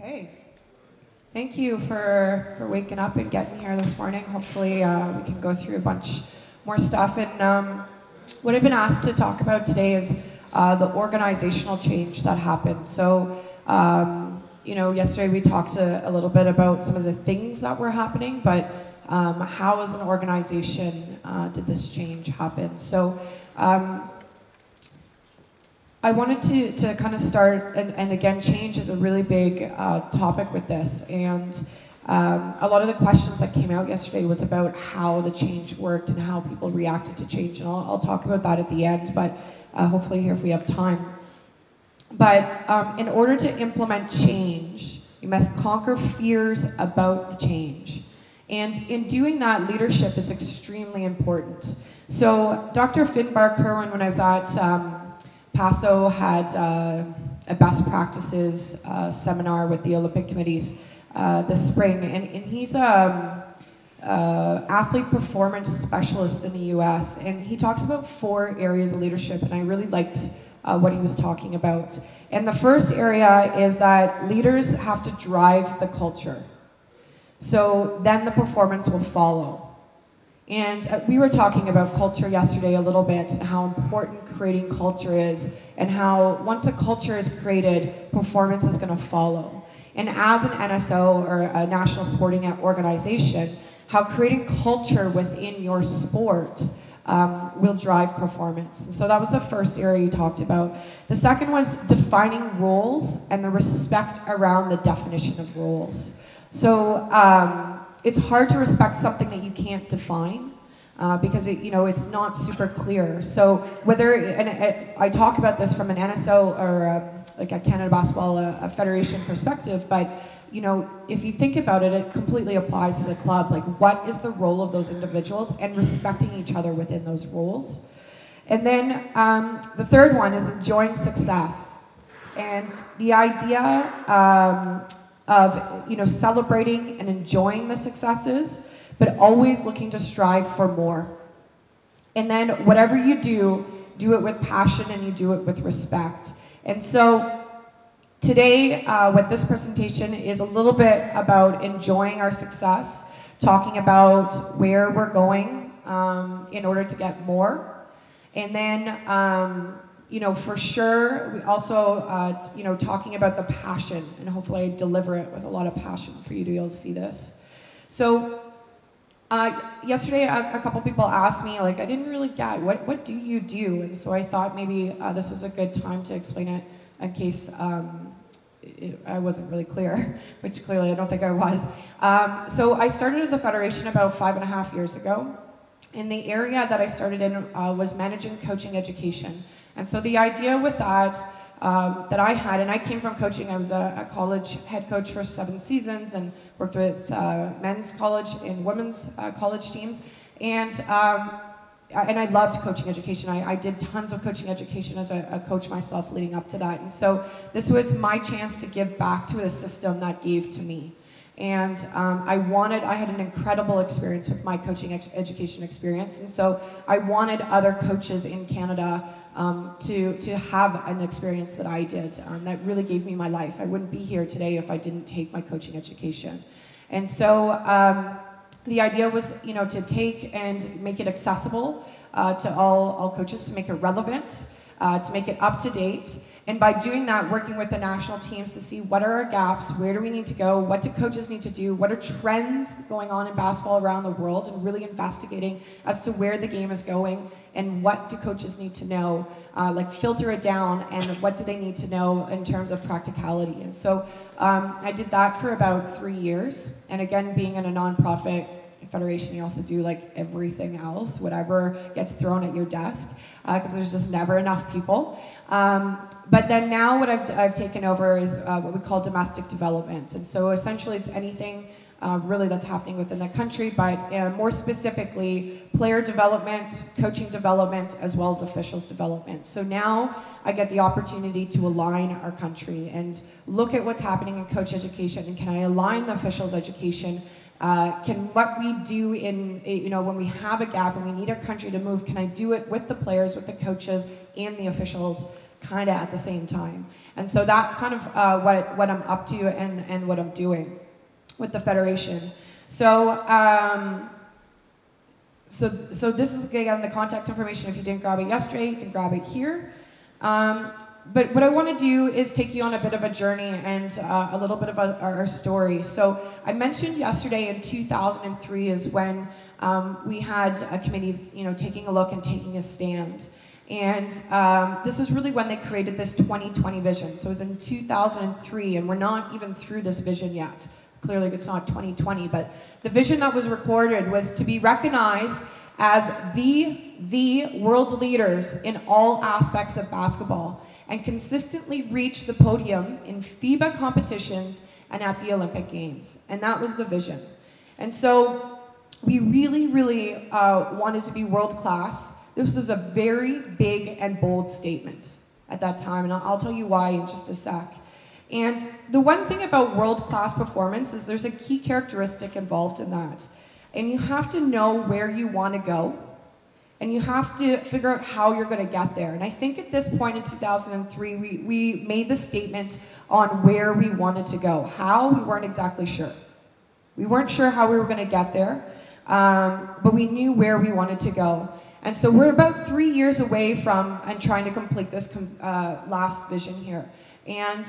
Okay. Thank you for waking up and getting here this morning. Hopefully we can go through a bunch more stuff. And what I've been asked to talk about today is the organizational change that happened. So, yesterday we talked a little bit about some of the things that were happening, but how as an organization did this change happen? So I wanted to kind of start, and again, change is a really big topic with this, and a lot of the questions that came out yesterday was about how the change worked and how people reacted to change, and I'll talk about that at the end, but hopefully here if we have time. But in order to implement change, you must conquer fears about the change. And in doing that, leadership is extremely important. So Dr. Finbar Kerwin, when I was at Paso, had a best practices seminar with the Olympic committees this spring, and he's athlete performance specialist in the US, and he talks about 4 areas of leadership, and I really liked what he was talking about. And the first area is that leaders have to drive the culture. So then the performance will follow. And we were talking about culture yesterday a little bit, and how important creating culture is, and how once a culture is created, performance is going to follow. And as an NSO, or a national sporting organization, how creating culture within your sport will drive performance. And so that was the first area you talked about. The second was defining roles and the respect around the definition of roles. So it's hard to respect something that you can't define because it's not super clear. So whether, and I talk about this from an NSO or like a Canada Basketball a Federation perspective, but if you think about it, it completely applies to the club. Like, what is the role of those individuals and respecting each other within those roles? And then the third one is enjoying success. And the idea of celebrating and enjoying the successes, but always looking to strive for more. And then whatever you do it with passion and you do it with respect. And so today, with this presentation is a little bit about enjoying our success, talking about where we're going in order to get more. And then for sure, we also, talking about the passion, and hopefully I deliver it with a lot of passion for you to be able to see this. So yesterday, a couple people asked me, like, I didn't really get, what do you do? And so I thought maybe this was a good time to explain it in case I wasn't really clear, which clearly I don't think I was. So I started at the Federation about 5.5 years ago. And the area that I started in was managing coaching education. And so the idea with that, that I had, and I came from coaching, I was a college head coach for 7 seasons and worked with men's college and women's college teams. And I loved coaching education. I did tons of coaching education as a coach myself leading up to that. And so this was my chance to give back to a system that gave to me. And I had an incredible experience with my coaching education experience. And so I wanted other coaches in Canada to have an experience that I did that really gave me my life. I wouldn't be here today if I didn't take my coaching education. And so the idea was, to take and make it accessible to all coaches, to make it relevant, to make it up to date. And by doing that, working with the national teams to see what are our gaps, where do we need to go, what do coaches need to do, what are trends going on in basketball around the world, and really investigating as to where the game is going and what do coaches need to know, filter it down, and what do they need to know in terms of practicality. And so I did that for about 3 years. And again, being in a nonprofit federation, you also do like everything else, whatever gets thrown at your desk, because there's just never enough people. But then now what I've taken over is what we call domestic development. And so essentially it's anything really that's happening within the country, but more specifically player development, coaching development, as well as officials development. So now I get the opportunity to align our country and look at what's happening in coach education, and can I align the officials education? Can what we do in, when we have a gap and we need our country to move, can I do it with the players, with the coaches, and the officials kind of at the same time. And so that's kind of what I'm up to and what I'm doing with the Federation. So, so this is, again, the contact information. If you didn't grab it yesterday, you can grab it here. But what I want to do is take you on a bit of a journey and a little bit of our story. So I mentioned yesterday in 2003 is when we had a committee, taking a look and taking a stand. And this is really when they created this 2020 vision. So it was in 2003, and we're not even through this vision yet. Clearly it's not 2020, but the vision that was recorded was to be recognized as the world leaders in all aspects of basketball and consistently reach the podium in FIBA competitions and at the Olympic Games. And that was the vision. And so we really, really wanted to be world class. This was a very big and bold statement at that time, and I'll tell you why in just a sec. And the one thing about world-class performance is there's a key characteristic involved in that. And you have to know where you want to go, and you have to figure out how you're going to get there. And I think at this point in 2003, we made the statement on where we wanted to go. How, we weren't exactly sure. We weren't sure how we were going to get there, but we knew where we wanted to go. And so we're about 3 years away from and trying to complete this last vision here. And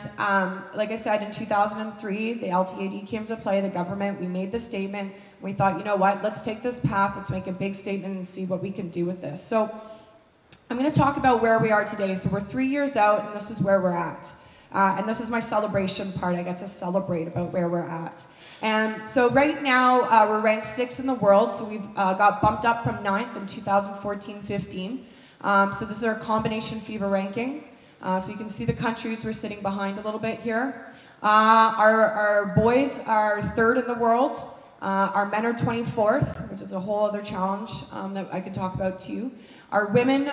like I said, in 2003, the LTAD came to play, the government, we made the statement. We thought, you know what, let's take this path, let's make a big statement and see what we can do with this. So I'm going to talk about where we are today. So we're 3 years out, and this is where we're at. And this is my celebration part. I get to celebrate about where we're at. And so right now, we're ranked 6th in the world. So we've got bumped up from 9th in 2014-15. So this is our combination FIBA ranking. So you can see the countries we're sitting behind a little bit here. Our boys are 3rd in the world. Our men are 24th, which is a whole other challenge that I can talk about too. Our women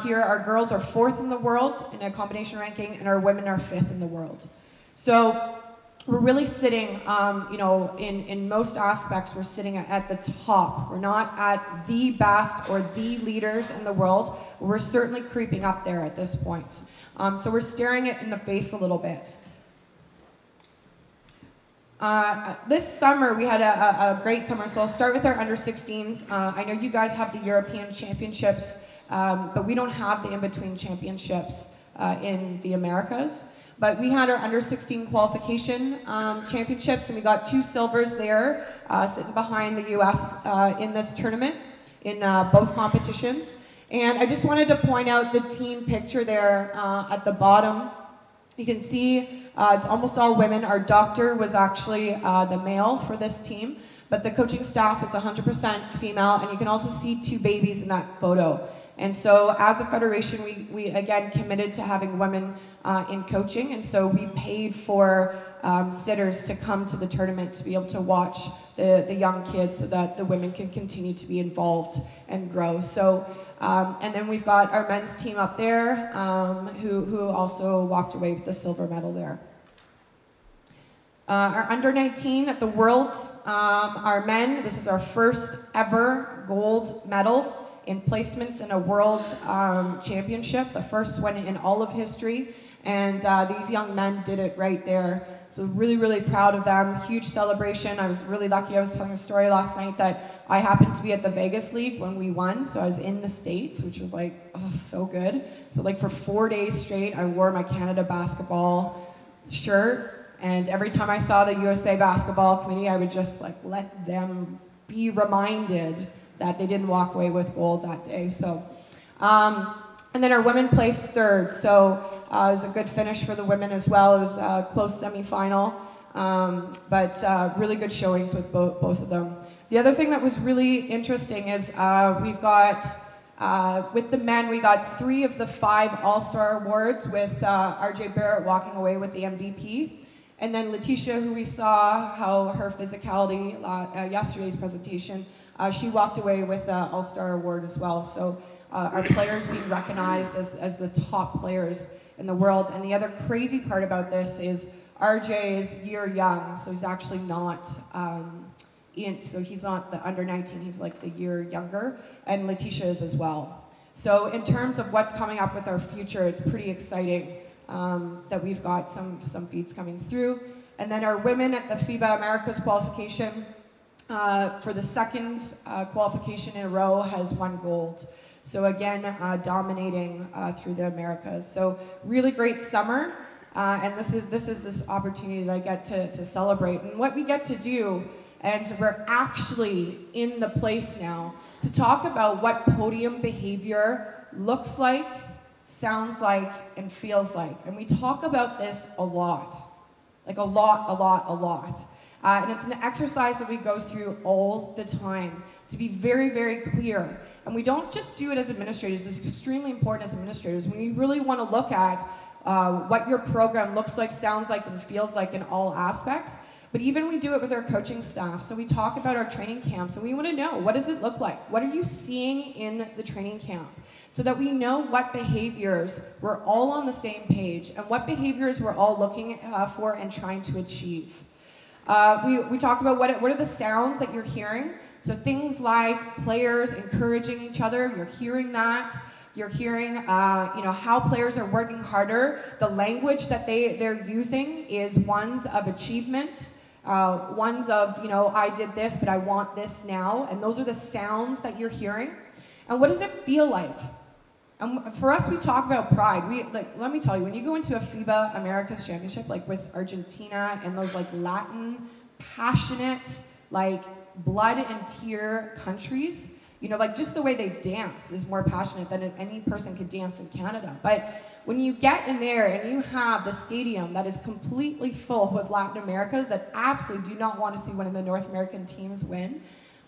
here, our girls are 4th in the world in a combination ranking, and our women are 5th in the world. So we're really sitting, in most aspects, we're sitting at the top. We're not at the best or the leaders in the world, but we're certainly creeping up there at this point. So we're staring it in the face a little bit. This summer, we had a great summer, so I'll start with our under-16s. I know you guys have the European Championships, but we don't have the in-between championships in the Americas. But we had our under-16 qualification championships, and we got 2 silvers there, sitting behind the US in this tournament, in both competitions. And I just wanted to point out the team picture there at the bottom. You can see it's almost all women. Our doctor was actually the male for this team, but the coaching staff is 100% female, and you can also see 2 babies in that photo. And so as a federation, we again committed to having women in coaching, and so we paid for sitters to come to the tournament to be able to watch the young kids so that the women can continue to be involved and grow. So, and then we've got our men's team up there who also walked away with the silver medal there. Our under-19 at the Worlds, our men, this is our first ever gold medal in placements in a world championship, the first one in all of history. And these young men did it right there. So really, really proud of them. Huge celebration. I was really lucky. I was telling a story last night that I happened to be at the Vegas League when we won. So I was in the States, which was like, oh, so good. So like for 4 days straight, I wore my Canada basketball shirt. And every time I saw the USA Basketball Committee, I would just like let them be reminded that they didn't walk away with gold that day. So, and then our women placed 3rd. So it was a good finish for the women as well. It was a close semifinal, but really good showings with both of them. The other thing that was really interesting is we've got, with the men, we got 3 of the 5 All-Star awards with RJ Barrett walking away with the MVP. And then Letitia, who we saw how her physicality yesterday's presentation, she walked away with the All-Star award as well. So our players being recognized as the top players in the world. And the other crazy part about this is RJ is year young, so he's actually not, so he's not the under-19, he's like the year younger, and Letitia is as well. So in terms of what's coming up with our future, it's pretty exciting that we've got some feeds coming through. And then our women at the FIBA Americas qualification, for the second qualification in a row, has won gold. So again, dominating through the Americas. So really great summer, and this is this opportunity that I get to celebrate. And what we get to do, and we're actually in the place now to talk about what podium behavior looks like, sounds like, and feels like. And we talk about this a lot, like a lot. And it's an exercise that we go through all the time to be very, very clear. And we don't just do it as administrators. It's extremely important as administrators. We really want to look at what your program looks like, sounds like, and feels like in all aspects. But even we do it with our coaching staff. So we talk about our training camps, and we want to know, what does it look like? What are you seeing in the training camp? So that we know what behaviors we're all on the same page, and what behaviors we're all looking for and trying to achieve. We talk about what are the sounds that you're hearing. So things like players encouraging each other, you're hearing that. You're hearing how players are working harder. The language that they're using is ones of achievement, ones of, I did this, but I want this now. And those are the sounds that you're hearing. And what does it feel like? And for us, we talk about pride. Let me tell you, when you go into a FIBA Americas Championship, like with Argentina and those like Latin, passionate, like blood and tear countries, like just the way they dance is more passionate than any person could dance in Canada. But when you get in there and you have the stadium that is completely full with Latin Americans that absolutely do not want to see one of the North American teams win,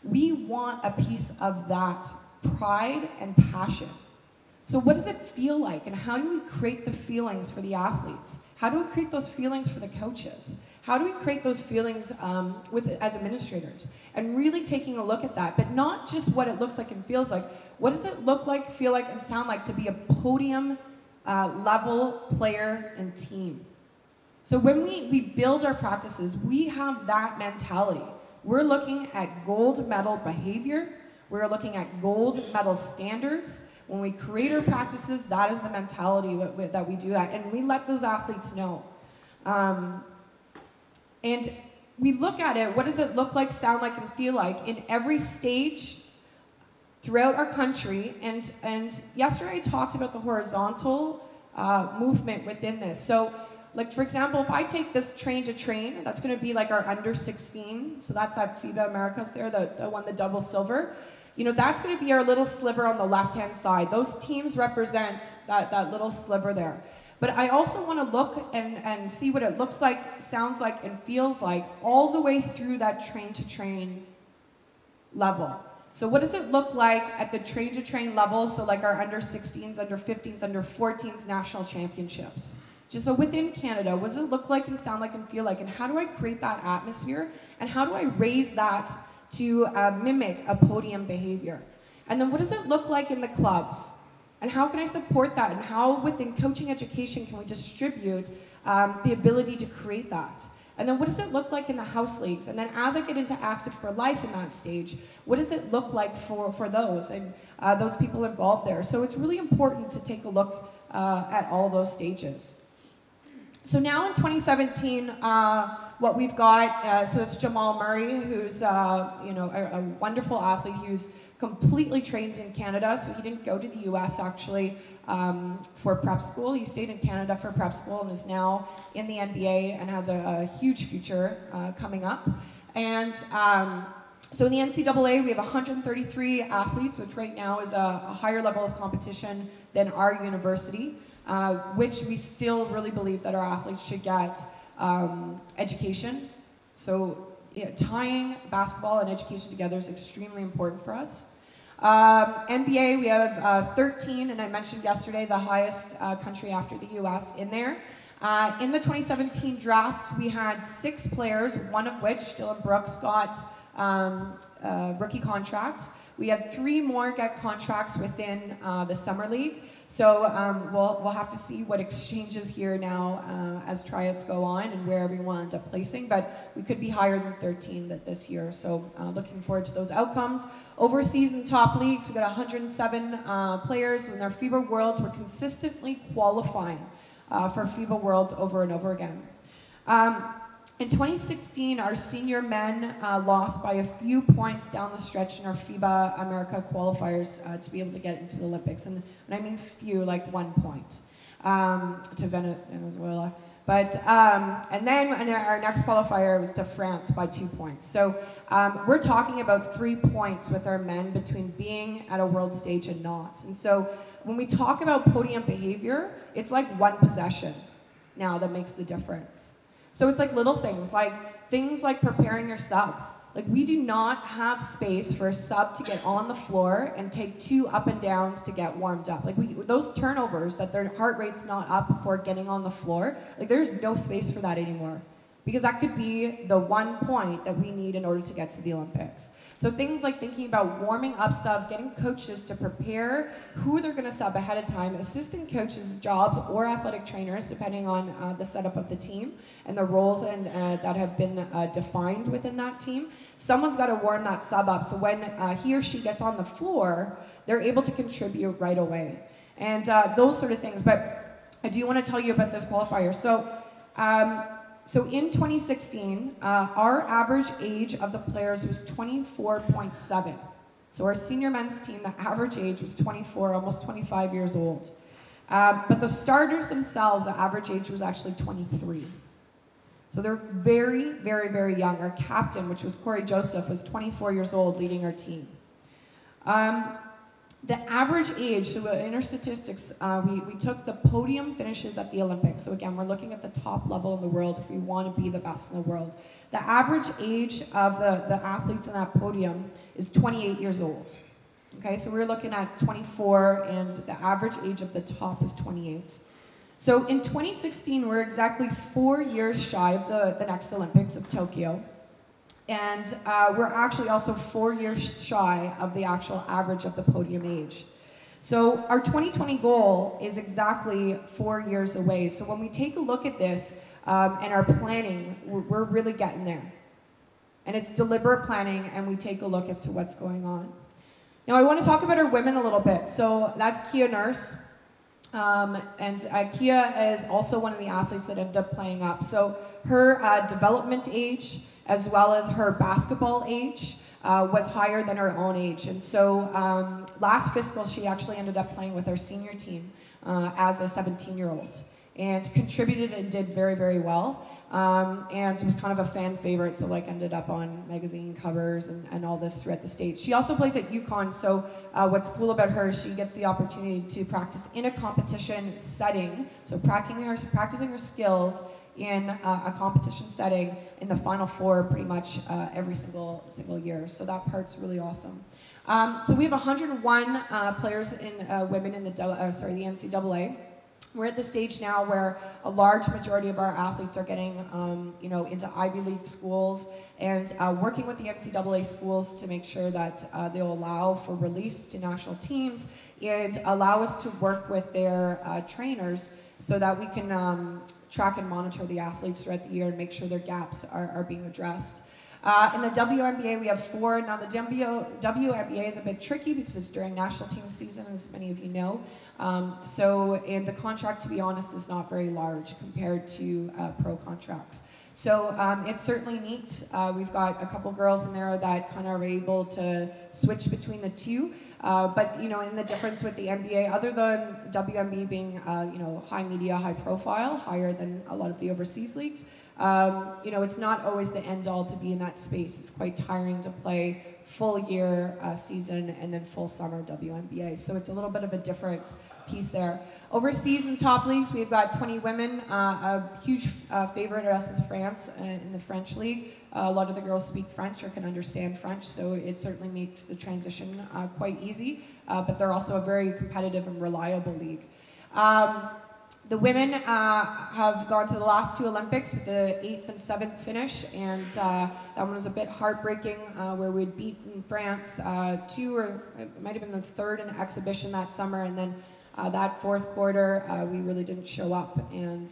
we want a piece of that pride and passion. So what does it feel like, and how do we create the feelings for the athletes? How do we create those feelings for the coaches? How do we create those feelings as administrators? And really taking a look at that, but not just what it looks like and feels like. What does it look like, feel like, and sound like to be a podium level player and team? So when we build our practices, we have that mentality. We're looking at gold medal behavior. We're looking at gold medal standards. When we create our practices, that is the mentality that we do that. And we let those athletes know. And we look at it, what does it look like, sound like, and feel like in every stage throughout our country. And yesterday I talked about the horizontal movement within this. So, like, for example, if I take this train to train, that's going to be like our under 16. So that's that FIBA Americas there, the one, the double silver. That's going to be our little sliver on the left-hand side. Those teams represent that little sliver there. But I also want to look and see what it looks like, sounds like, and feels like all the way through that train-to-train level. So what does it look like at the train-to-train level, so like our under 16s, under 15s, under 14s national championships? Just so within Canada, what does it look like and sound like and feel like? And how do I create that atmosphere? And how do I raise that to mimic a podium behavior? And then what does it look like in the clubs? And how can I support that? And how within coaching education can we distribute the ability to create that? And then what does it look like in the house leagues? And then as I get into Active for Life in that stage, what does it look like for those and those people involved there? So it's really important to take a look at all those stages. So now in 2017, what we've got, so it's Jamal Murray, who's a wonderful athlete who's completely trained in Canada. So he didn't go to the US actually for prep school. He stayed in Canada for prep school and is now in the NBA and has a huge future coming up. And so in the NCAA, we have 133 athletes, which right now is a higher level of competition than our university, which we still really believe that our athletes should get education. So tying basketball and education together is extremely important for us. NBA, we have 13, and I mentioned yesterday the highest country after the US in there. In the 2017 draft, we had 6 players, one of which, Dylan Brooks, got rookie contracts. We have 3 more get contracts within the summer league. So we'll have to see what exchanges here now as tryouts go on and where everyone ends up placing, but we could be higher than 13 this year. So looking forward to those outcomes. Overseas and top leagues, we've got 107 players in our FIBA Worlds. We're consistently qualifying for FIBA Worlds over and over again. In 2016, our senior men lost by a few points down the stretch in our FIBA America qualifiers to be able to get into the Olympics. And I mean few, like 1 point to Venezuela. But, and then our next qualifier was to France by 2 points. So we're talking about 3 points with our men between being at a world stage and not. And so when we talk about podium behavior, it's like 1 possession now that makes the difference. So it's like little things like preparing your subs. Like we do not have space for a sub to get on the floor and take 2 up and downs to get warmed up. Like those turnovers that their heart rate's not up before getting on the floor, like there's no space for that anymore. Because that could be the 1 point that we need in order to get to the Olympics. So things like thinking about warming up subs, getting coaches to prepare who they're going to sub ahead of time, assistant coaches' jobs or athletic trainers, depending on the setup of the team and the roles that have been defined within that team. Someone's got to warm that sub up so when he or she gets on the floor, they're able to contribute right away. And those sort of things. But I do want to tell you about this qualifier. So in 2016, our average age of the players was 24.7. So our senior men's team, the average age was 24, almost 25 years old. But the starters themselves, the average age was actually 23. So they're very, very, very young. Our captain, which was Corey Joseph, was 24 years old leading our team. The average age, so in our statistics, we took the podium finishes at the Olympics. So again, we're looking at the top level in the world if we want to be the best in the world. The average age of the athletes in that podium is 28 years old. Okay, so we're looking at 24 and the average age of the top is 28. So in 2016, we're exactly 4 years shy of the next Olympics of Tokyo. And we're actually also 4 years shy of the actual average of the podium age. So our 2020 goal is exactly 4 years away. So when we take a look at this and our planning, we're really getting there. And it's deliberate planning and we take a look as to what's going on. Now I want to talk about our women a little bit. So that's Kia Nurse. Kia is also one of the athletes that ended up playing up. So her development age, as well as her basketball age, was higher than her own age. And so last fiscal, she actually ended up playing with our senior team as a 17-year-old and contributed and did very, very well. And was kind of a fan favorite, so like ended up on magazine covers and all this throughout the States. She also plays at UConn, so what's cool about her is she gets the opportunity to practice in a competition setting, so practicing her skills in a competition setting in the Final Four pretty much every single year. So that part's really awesome. So we have 101 players in women in the NCAA. We're at the stage now where a large majority of our athletes are getting into Ivy League schools and working with the NCAA schools to make sure that they'll allow for release to national teams and allow us to work with their trainers so that we can track and monitor the athletes throughout the year and make sure their gaps are being addressed. In the WNBA, we have 4. Now, the WNBA is a bit tricky because it's during national team season, as many of you know. And the contract, to be honest, is not very large compared to pro contracts. So it's certainly neat. We've got a couple girls in there that kind of are able to switch between the two. But in the difference with the NBA, other than WNBA being high media, high profile, higher than a lot of the overseas leagues, it's not always the end all to be in that space. It's quite tiring to play full year season and then full summer WNBA. So it's a little bit of a different piece there. Overseas in top leagues, we've got 20 women. A huge favorite of us is France in the French league. A lot of the girls speak French or can understand French, so it certainly makes the transition quite easy. But they're also a very competitive and reliable league. The women have gone to the last 2 Olympics with the 8th and 7th finish, and that one was a bit heartbreaking, where we'd beaten France 2, or it might have been the 3rd in exhibition that summer, and then that 4th quarter we really didn't show up, and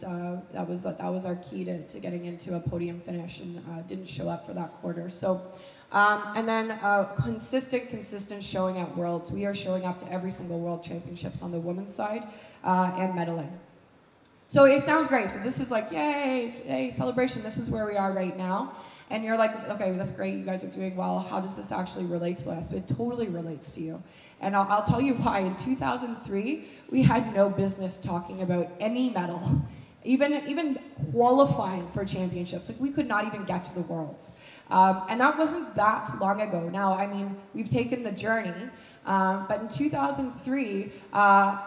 that was our key to getting into a podium finish, and didn't show up for that quarter. So. And then consistent showing at Worlds. We are showing up to every single World Championships on the women's side and medaling. So it sounds great. So this is like, yay, celebration. This is where we are right now. And you're like, okay, that's great. You guys are doing well. How does this actually relate to us? It totally relates to you. And I'll tell you why. In 2003, we had no business talking about any medal, even qualifying for championships. Like, we could not even get to the Worlds. And that wasn't that long ago. Now, I mean, we've taken the journey, but in 2003,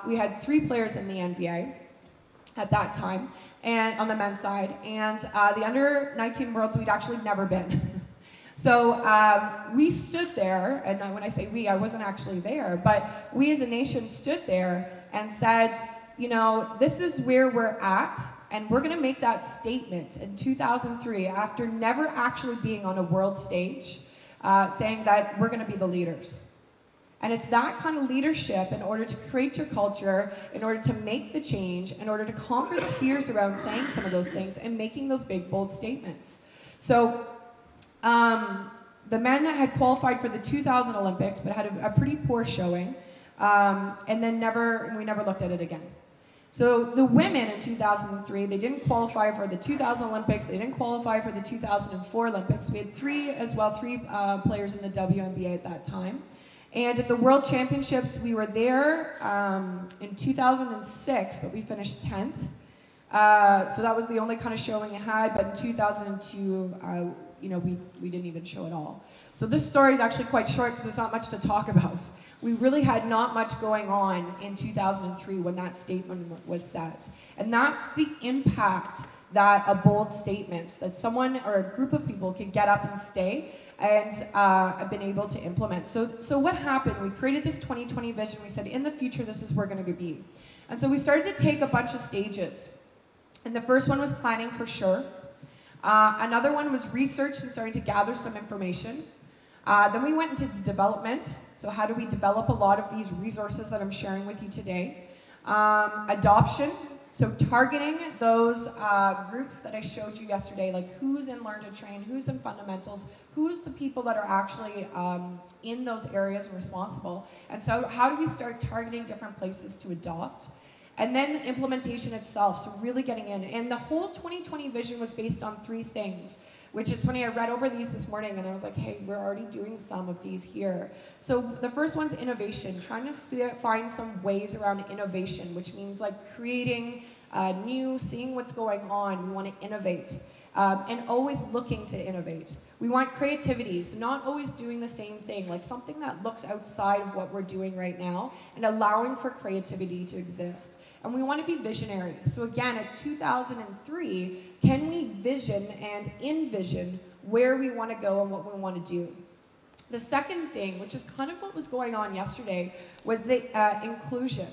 we had 3 players in the NBA at that time, and on the men's side, and the under-19 Worlds we'd actually never been. So we stood there, and when I say we, I wasn't actually there, but we as a nation stood there and said, you know, this is where we're at, and we're going to make that statement in 2003 after never actually being on a world stage, saying that we're going to be the leaders. And it's that kind of leadership in order to create your culture, in order to make the change, in order to conquer the fears around saying some of those things and making those big, bold statements. So the men had qualified for the 2000 Olympics, but had a pretty poor showing, and then we never looked at it again. So the women in 2003, they didn't qualify for the 2000 Olympics, they didn't qualify for the 2004 Olympics. We had 3 players in the WNBA at that time. And at the World Championships, we were there in 2006, but we finished 10th. So that was the only kind of showing it had, but in 2002, you know, we didn't even show at all. So this story is actually quite short because there's not much to talk about. We really had not much going on in 2003 when that statement was set. And that's the impact that a bold statement, that someone or a group of people can get up and stay and have been able to implement. So what happened? We created this 2020 vision. We said, in the future, this is where we're going to be. And so we started to take a bunch of stages. And the first one was planning for sure. Another one was research and starting to gather some information. Then we went into development. So how do we develop a lot of these resources that I'm sharing with you today? Adoption. So targeting those groups that I showed you yesterday, like who's in Learn to Train, who's in fundamentals, who's the people that are actually in those areas and responsible. And so how do we start targeting different places to adopt? And then the implementation itself, so really getting in. And the whole 2020 vision was based on 3 things, which is funny. I read over these this morning and I was like, hey, we're already doing some of these here. So the first one's innovation, trying to find some ways around innovation, which means like creating new, seeing what's going on. We want to innovate and always looking to innovate. We want creativity, so not always doing the same thing, like something that looks outside of what we're doing right now and allowing for creativity to exist. And we want to be visionary. So again, at 2003, can we vision and envision where we want to go and what we want to do? The second thing, which is kind of what was going on yesterday, was the inclusion.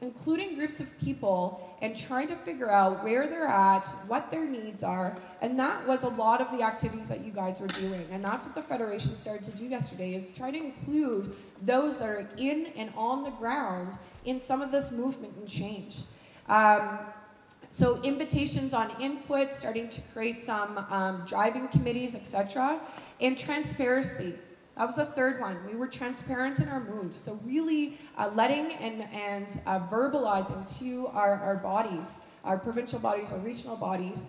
Including groups of people and trying to figure out where they're at, what their needs are, and that was a lot of the activities that you guys were doing. And that's what the Federation started to do yesterday, is try to include those that are in and on the ground in some of this movement and change. So invitations on input, starting to create some driving committees, etc. And transparency. That was the third one. We were transparent in our moves. So really letting and verbalizing to our bodies, our provincial bodies, our regional bodies,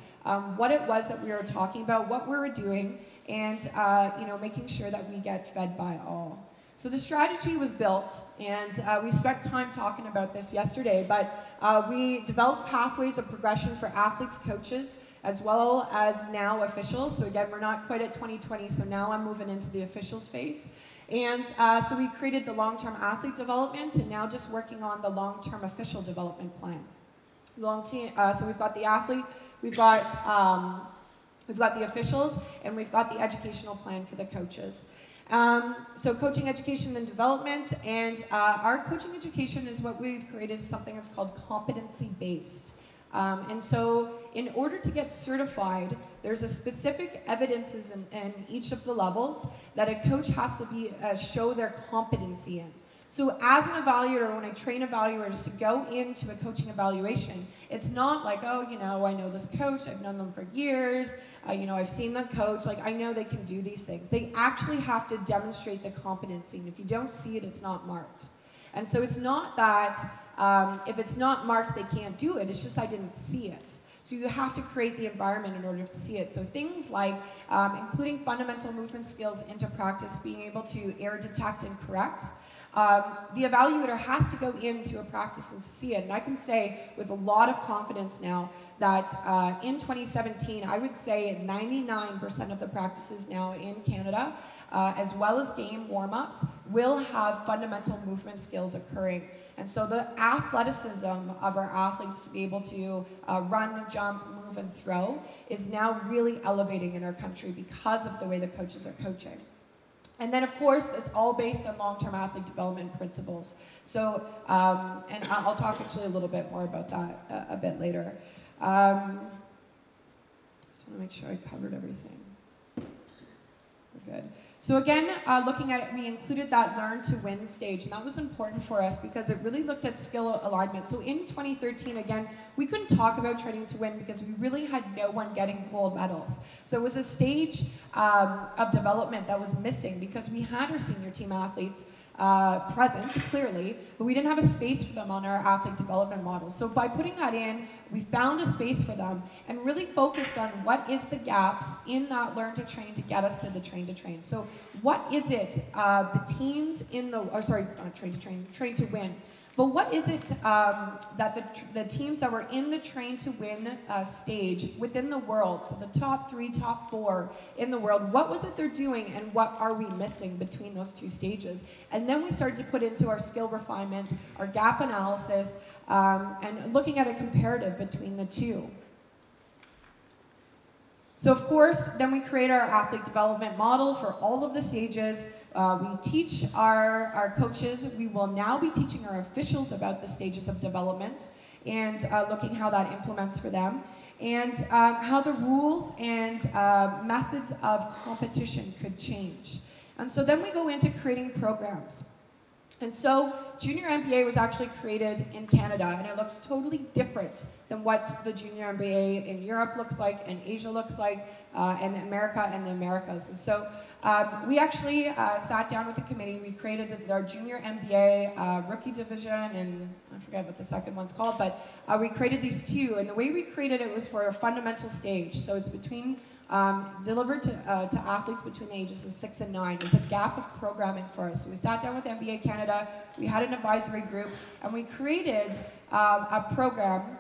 what it was that we were talking about, what we were doing, and you know, making sure that we get fed by all. So the strategy was built, and we spent time talking about this yesterday, but we developed pathways of progression for athletes, coaches, as well as now officials. So again, we're not quite at 2020, so now I'm moving into the officials phase. And so we created the long-term athlete development, and now just working on the long-term official development plan. So we've got the athlete, we've got the officials, and we've got the educational plan for the coaches. So coaching, education, and development, and our coaching education is what we've created, something that's called competency-based. And so in order to get certified, there's a specific evidences in each of the levels that a coach has to show their competency in. So as an evaluator, when I train evaluators to go into a coaching evaluation, it's not like, oh, you know, I know this coach, I've known them for years, you know, I've seen them coach, like I know they can do these things. They actually have to demonstrate the competency, and if you don't see it, it's not marked. And so it's not that if it's not marked, they can't do it, it's just I didn't see it. So you have to create the environment in order to see it. So things like including fundamental movement skills into practice, being able to error detect and correct. The evaluator has to go into a practice and see it. And I can say with a lot of confidence now that in 2017, I would say 99% of the practices now in Canada, as well as game warm-ups, will have fundamental movement skills occurring. And so the athleticism of our athletes to be able to run, jump, move, and throw is now really elevating in our country because of the way the coaches are coaching. And then, of course, it's all based on long-term athlete development principles. So, and I'll talk actually a little bit more about that a bit later. Just want to make sure I covered everything. We're good. So again, looking at it, we included that learn to win stage, and that was important for us because it really looked at skill alignment. So in 2013, again, we couldn't talk about training to win because we really had no one getting gold medals. So it was a stage of development that was missing because we had our senior team athletes present, clearly, but we didn't have a space for them on our athlete development model. So by putting that in, we found a space for them and really focused on what is the gaps in that learn to train to get us to the train to train. So what is it, the teams in the, or sorry, not train to train, train to win. But what is it that the teams that were in the train to win stage within the world, so the top 3, top 4 in the world, what was it they're doing and what are we missing between those two stages? And then we started to put into our skill refinement, our gap analysis, and looking at a comparative between the two. So of course, then we create our athlete development model for all of the stages. We teach our coaches. We will now be teaching our officials about the stages of development and looking how that implements for them and how the rules and methods of competition could change. And so then we go into creating programs. And so Junior MBA was actually created in Canada, and it looks totally different than what the Junior MBA in Europe looks like, and Asia looks like, and America and the Americas. And so we actually sat down with the committee. We created our Junior MBA rookie division, and I forget what the second one's called, but we created these two. And the way we created it was for a fundamental stage. So it's between delivered to athletes between the ages of 6 and 9. There's a gap of programming for us. So we sat down with MBA Canada, we had an advisory group, and we created a program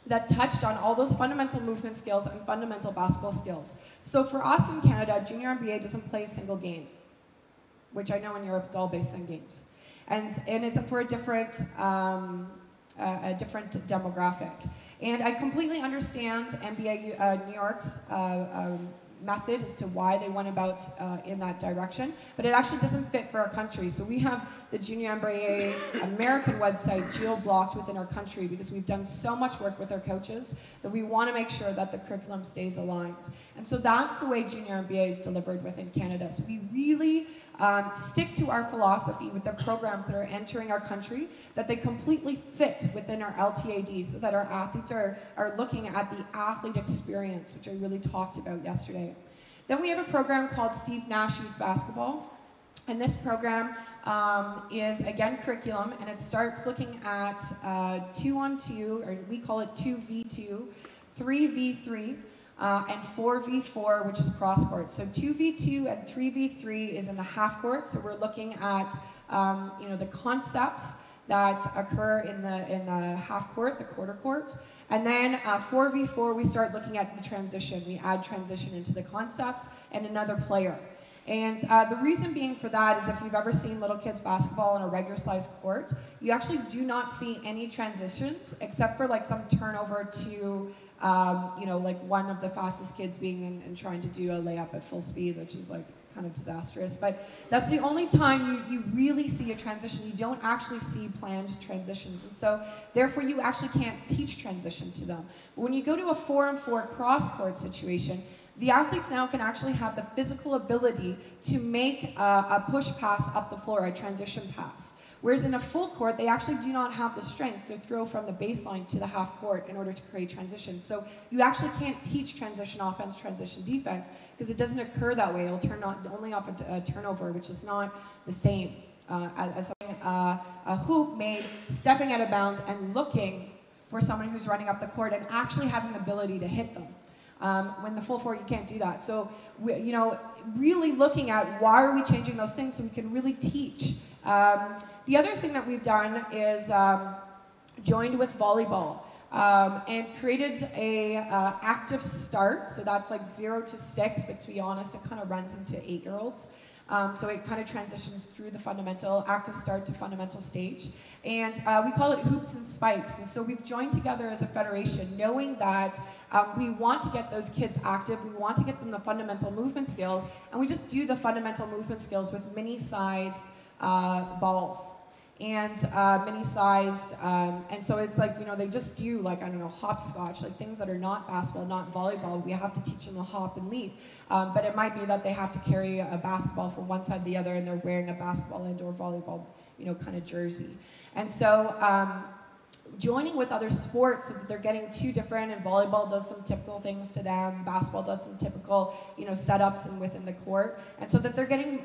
that touched on all those fundamental movement skills and fundamental basketball skills. So for us in Canada, Junior MBA doesn't play a single game, which I know in Europe it's all based on games. And it's for a different demographic. And I completely understand MBA New York's method as to why they went about in that direction, but it actually doesn't fit for our country. So we have the Junior MBA American website geo-blocked within our country because we've done so much work with our coaches that we want to make sure that the curriculum stays aligned. And so that's the way Junior MBA is delivered within Canada. So we really stick to our philosophy with the programs that are entering our country, that they completely fit within our LTAD so that our athletes are looking at the athlete experience, which I really talked about yesterday. Then we have a program called Steve Nash Youth Basketball. And this program is, again, curriculum, and it starts looking at 2-on-2, or we call it 2v2, 3v3, and 4v4, which is cross court. So 2v2 and 3v3 is in the half court. So we're looking at the concepts that occur in the half court, the quarter court. And then 4v4, we start looking at the transition. We add transition into the concepts and another player. And the reason being for that is if you've ever seen little kids basketball on a regular sized court, you actually do not see any transitions except for like some turnover to, you know, like one of the fastest kids being and trying to do a layup at full speed, which is like kind of disastrous. But that's the only time you really see a transition. You don't actually see planned transitions. And so therefore you actually can't teach transition to them. But when you go to a 4-on-4 cross-court situation, the athletes now can actually have the physical ability to make a push pass up the floor, a transition pass. Whereas in a full court, they actually do not have the strength to throw from the baseline to the half court in order to create transition. So you actually can't teach transition offense, transition defense, because it doesn't occur that way. It'll turn only off a turnover, which is not the same as a hoop made, stepping out of bounds and looking for someone who's running up the court and actually having the ability to hit them. When the full four, you can't do that. So, you know, really looking at why are we changing those things so we can really teach. The other thing that we've done is joined with volleyball and created a active start. So that's like 0 to 6, but to be honest, it kind of runs into 8-year-olds. So it kind of transitions through the fundamental, active start to fundamental stage. And we call it hoops and spikes. And so we've joined together as a federation, knowing that we want to get those kids active, we want to get them the fundamental movement skills, and we just do the fundamental movement skills with mini-sized balls. And mini-sized, and so it's like, you know, they just do like, I don't know, hopscotch, like things that are not basketball, not volleyball. We have to teach them to hop and leap. But it might be that they have to carry a basketball from one side to the other and they're wearing a basketball and or volleyball, you know, kind of jersey. And so joining with other sports, so that they're getting two different, and volleyball does some typical things to them, basketball does some typical, you know, setups and within the court, and so that they're getting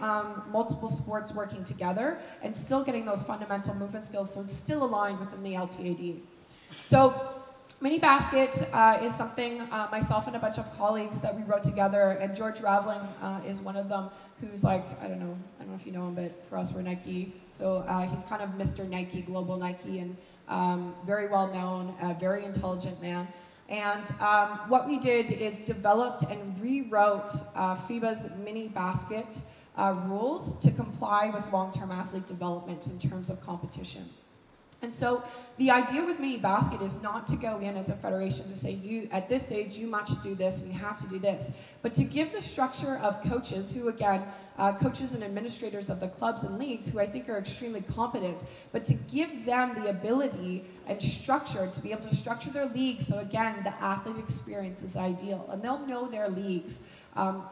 multiple sports working together and still getting those fundamental movement skills, so it's still aligned within the LTAD. So mini basket is something myself and a bunch of colleagues that we wrote together, and George Raveling is one of them, who's like, I don't know if you know him, but for us we're Nike, so he's kind of Mr. Nike, global Nike, and very well known, very intelligent man. And what we did is developed and rewrote FIBA's mini basket rules to comply with long-term athlete development in terms of competition. And so the idea with mini basket is not to go in as a federation to say, you at this age you must do this and you have to do this, but to give the structure of coaches who, again, coaches and administrators of the clubs and leagues who I think are extremely competent, but to give them the ability and structure to be able to structure their leagues so, again, the athlete experience is ideal, and they'll know their leagues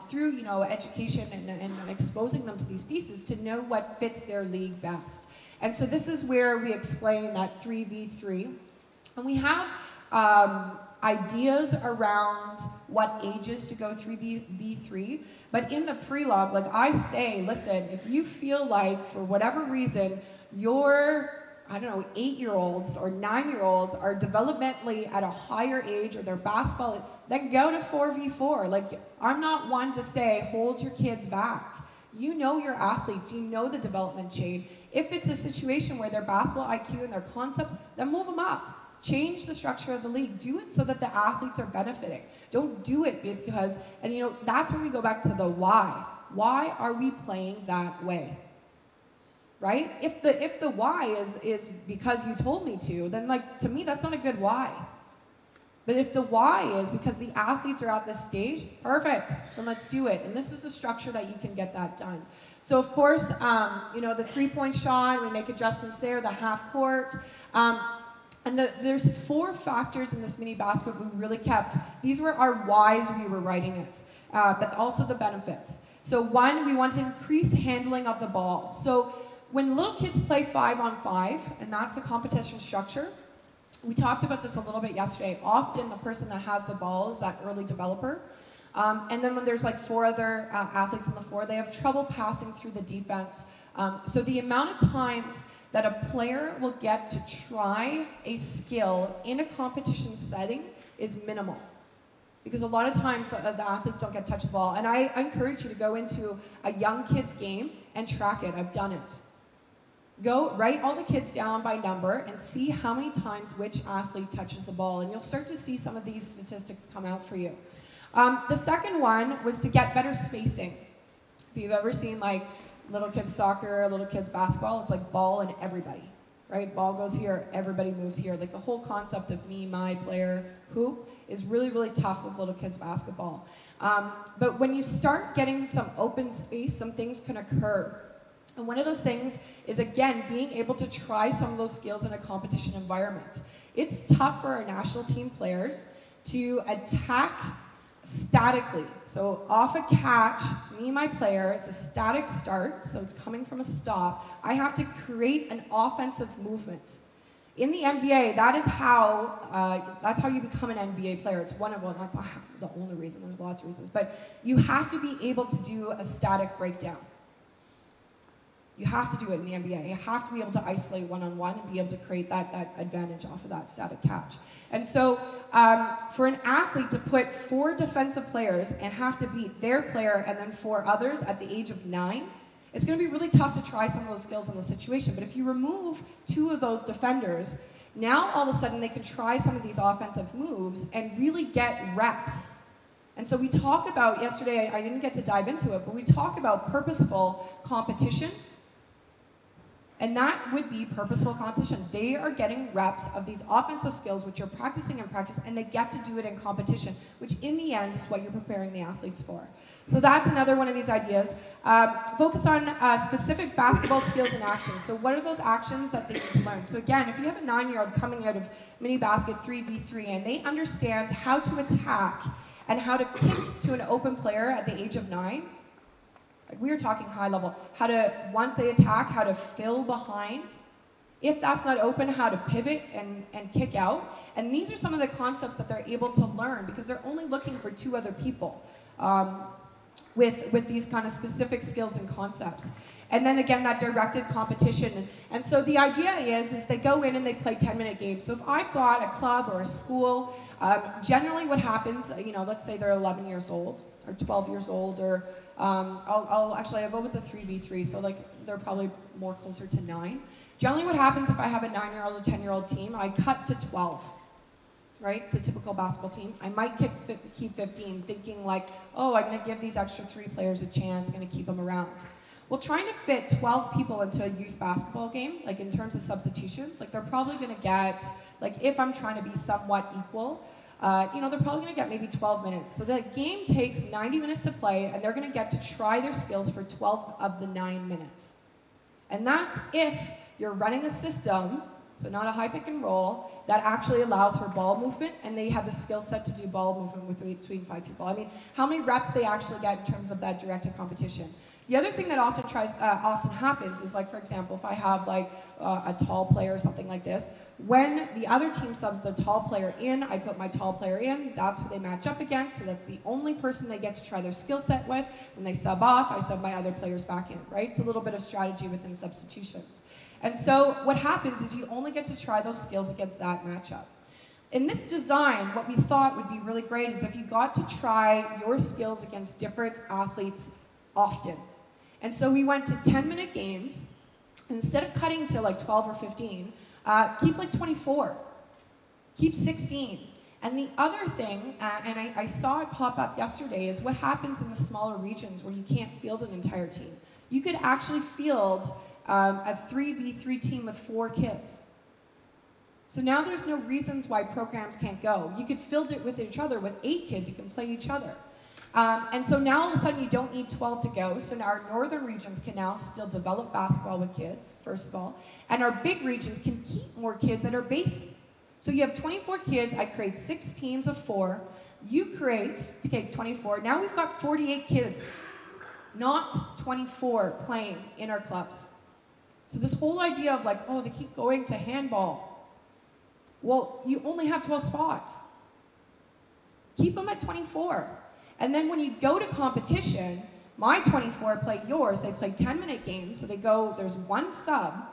through, you know, education and exposing them to these pieces to know what fits their league best. And so this is where we explain that 3v3, and we have ideas around what ages to go 3v3, but in the pre-log, like I say, listen, if you feel like for whatever reason your, I don't know, 8-year-olds or 9-year-olds are developmentally at a higher age or their basketball, then go to 4v4. Like, I'm not one to say hold your kids back. You know your athletes, you know the development chain. If it's a situation where their basketball IQ and their concepts, then move them up. Change the structure of the league. Do it so that the athletes are benefiting. Don't do it because, and you know, that's when we go back to the why. Why are we playing that way? Right? If the why is because you told me to, then like, to me, that's not a good why. But if the why is because the athletes are at this stage, perfect, then let's do it. And this is the structure that you can get that done. So of course, you know, the 3-point shot, we make adjustments there, the half court. And there's 4 factors in this mini basket we really kept. These were our whys we were writing it, but also the benefits. So 1, we want to increase handling of the ball. So when little kids play 5-on-5, and that's the competition structure, we talked about this a little bit yesterday. Often the person that has the ball is that early developer. And then when there's like 4 other athletes on the floor, they have trouble passing through the defense. So the amount of times that a player will get to try a skill in a competition setting is minimal. Because a lot of times the athletes don't get to touch the ball. And I encourage you to go into a young kid's game and track it. I've done it. Go write all the kids down by number and see how many times which athlete touches the ball. And you'll start to see some of these statistics come out for you. The second one was to get better spacing. If you've ever seen like little kids soccer, little kids basketball, it's like ball and everybody, right? Ball goes here, everybody moves here. Like the whole concept of me, my, player, hoop is really, really tough with little kids basketball. But when you start getting some open space, some things can occur. And one of those things is, again, being able to try some of those skills in a competition environment. It's tough for our national team players to attack statically. So off a catch, me, my player, it's a static start, so it's coming from a stop. I have to create an offensive movement. In the NBA, that's how you become an NBA player. It's one of them. That's not the only reason. There's lots of reasons. But you have to be able to do a static breakdown. You have to do it in the NBA. You have to be able to isolate one-on-one and be able to create that advantage off of that static catch. And so for an athlete to put 4 defensive players and have to beat their player and then 4 others at the age of 9, it's going to be really tough to try some of those skills in the situation. But if you remove 2 of those defenders, now all of a sudden they can try some of these offensive moves and really get reps. And so we talk about, yesterday I didn't get to dive into it, but we talk about purposeful competition. And that would be purposeful competition. They are getting reps of these offensive skills, which you're practicing in practice, and they get to do it in competition, which in the end is what you're preparing the athletes for. So that's another one of these ideas. Focus on specific basketball skills and actions. So what are those actions that they need to learn? So again, if you have a 9-year-old coming out of mini basket 3v3 and they understand how to attack and how to kick to an open player at the age of 9, like we were talking high level, how to, once they attack, how to fill behind. If that's not open, how to pivot and kick out. And these are some of the concepts that they're able to learn because they're only looking for 2 other people with these kind of specific skills and concepts. And then again, that directed competition. And so the idea is they go in and they play 10-minute games. So if I've got a club or a school, generally what happens, let's say they're 11 years old or 12 years old, or I'll go with the 3v3, so like they're probably more closer to 9. Generally what happens if I have a 9-year-old or 10-year-old team, I cut to 12, right? It's a typical basketball team. I might keep 15, thinking like, oh, I'm gonna give these extra 3 players a chance, gonna keep them around. Well, trying to fit 12 people into a youth basketball game, like in terms of substitutions, like they're probably gonna get, like if I'm trying to be somewhat equal, they're probably going to get maybe 12 minutes. So the game takes 90 minutes to play, and they're going to get to try their skills for 12 of the 9 minutes. And that's if you're running a system, so not a high pick and roll, that actually allows for ball movement, and they have the skill set to do ball movement between 5 people. I mean, how many reps they actually get in terms of that directed competition. The other thing that often happens is, like, for example, if I have like a tall player or something like this, when the other team subs the tall player in, I put my tall player in, that's who they match up against, so that's the only person they get to try their skill set with. When they sub off, I sub my other players back in, right? It's a little bit of strategy within substitutions. And so what happens is you only get to try those skills against that matchup. In this design, what we thought would be really great is if you got to try your skills against different athletes often. And so we went to 10-minute games. Instead of cutting to like 12 or 15, keep like 24. Keep 16. And the other thing, and I saw it pop up yesterday, is what happens in the smaller regions where you can't field an entire team. You could actually field a 3v3 team with 4 kids. So now there's no reasons why programs can't go. You could field it with each other. With 8 kids, you can play each other. And so now all of a sudden you don't need 12 to go. So now our northern regions can now still develop basketball with kids, first of all. And our big regions can keep more kids at our base. So you have 24 kids. I create 6 teams of 4. You create, okay, 24. Now we've got 48 kids, not 24 playing in our clubs. So this whole idea of like, oh, they keep going to handball. Well, you only have 12 spots. Keep them at 24. And then when you go to competition, my 24 play yours. They play 10-minute games, so they go, there's 1 sub.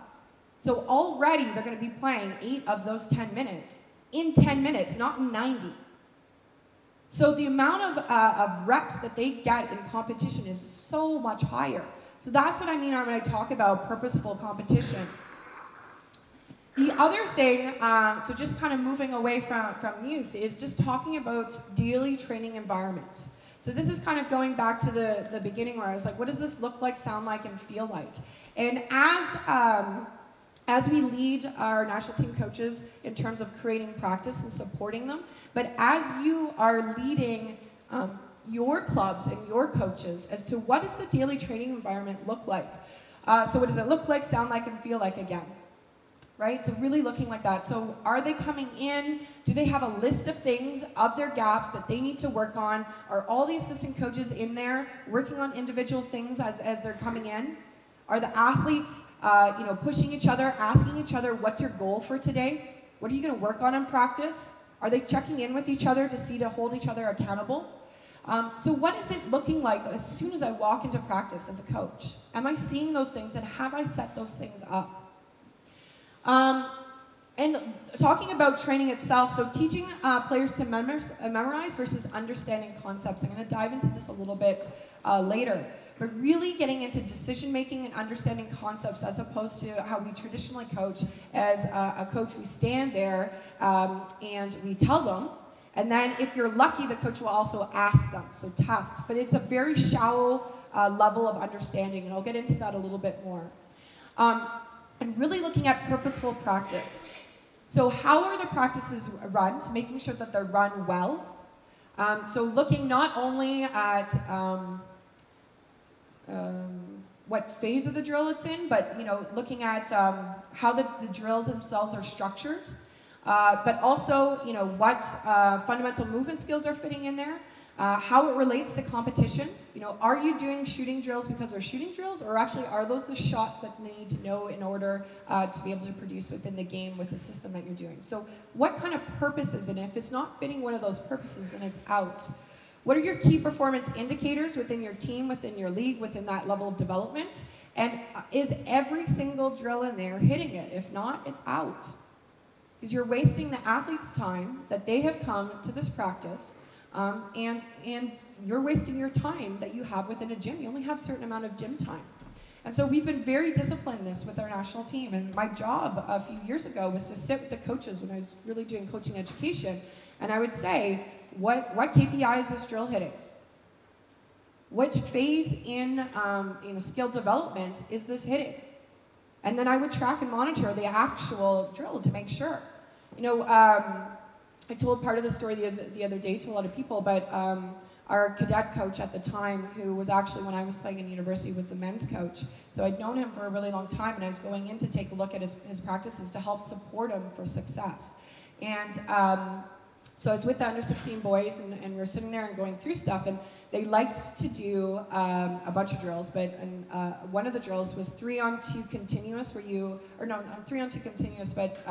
So already they're going to be playing 8 of those 10 minutes in 10 minutes, not in 90. So the amount of reps that they get in competition is so much higher. So that's what I mean when I talk about purposeful competition. The other thing, so just kind of moving away from youth, is just talking about daily training environments. So this is kind of going back to the beginning where I was like, what does this look like, sound like, and feel like? And as we lead our national team coaches in terms of creating practice and supporting them, but as you are leading your clubs and your coaches as to what does the daily training environment look like? So what does it look like, sound like, and feel like again? Right? So really looking like that. So are they coming in? Do they have a list of things, of their gaps that they need to work on? Are all the assistant coaches in there working on individual things as they're coming in? Are the athletes pushing each other, asking each other, what's your goal for today? What are you going to work on in practice? Are they checking in with each other to hold each other accountable? So what is it looking like as soon as I walk into practice as a coach? Am I seeing those things, and have I set those things up? And talking about training itself, so teaching players to memorize versus understanding concepts. I'm going to dive into this a little bit later. But really getting into decision making and understanding concepts as opposed to how we traditionally coach. As a coach, we stand there and we tell them, and then if you're lucky, the coach will also ask them, so test. But it's a very shallow level of understanding, and I'll get into that a little bit more. And really looking at purposeful practice. So how are the practices run, making sure that they're run well. So looking not only at what phase of the drill it's in, but looking at how the drills themselves are structured, but also what fundamental movement skills are fitting in there, how it relates to competition. Are you doing shooting drills because they're shooting drills, or actually are those the shots that they need to know in order to be able to produce within the game with the system that you're doing? So what kind of purpose is it? If it's not fitting one of those purposes, then it's out. What are your key performance indicators within your team, within your league, within that level of development? And is every single drill in there hitting it? If not, it's out. Because you're wasting the athlete's time that they have come to this practice, and you're wasting your time that you have within a gym. You only have a certain amount of gym time. And so we've been very disciplined in this with our national team. And my job a few years ago was to sit with the coaches when I was really doing coaching education, and I would say, what KPI is this drill hitting? Which phase in skill development is this hitting? And then I would track and monitor the actual drill to make sure. I told part of the story the other day to a lot of people, but our cadet coach at the time, who was actually, when I was playing in university, was the men's coach. So I'd known him for a really long time, and I was going in to take a look at his practices to help support him for success. And so I was with the under 16 boys, and we were sitting there and going through stuff, and they liked to do a bunch of drills, but one of the drills was 3-on-2 continuous, 3-on-2 continuous, but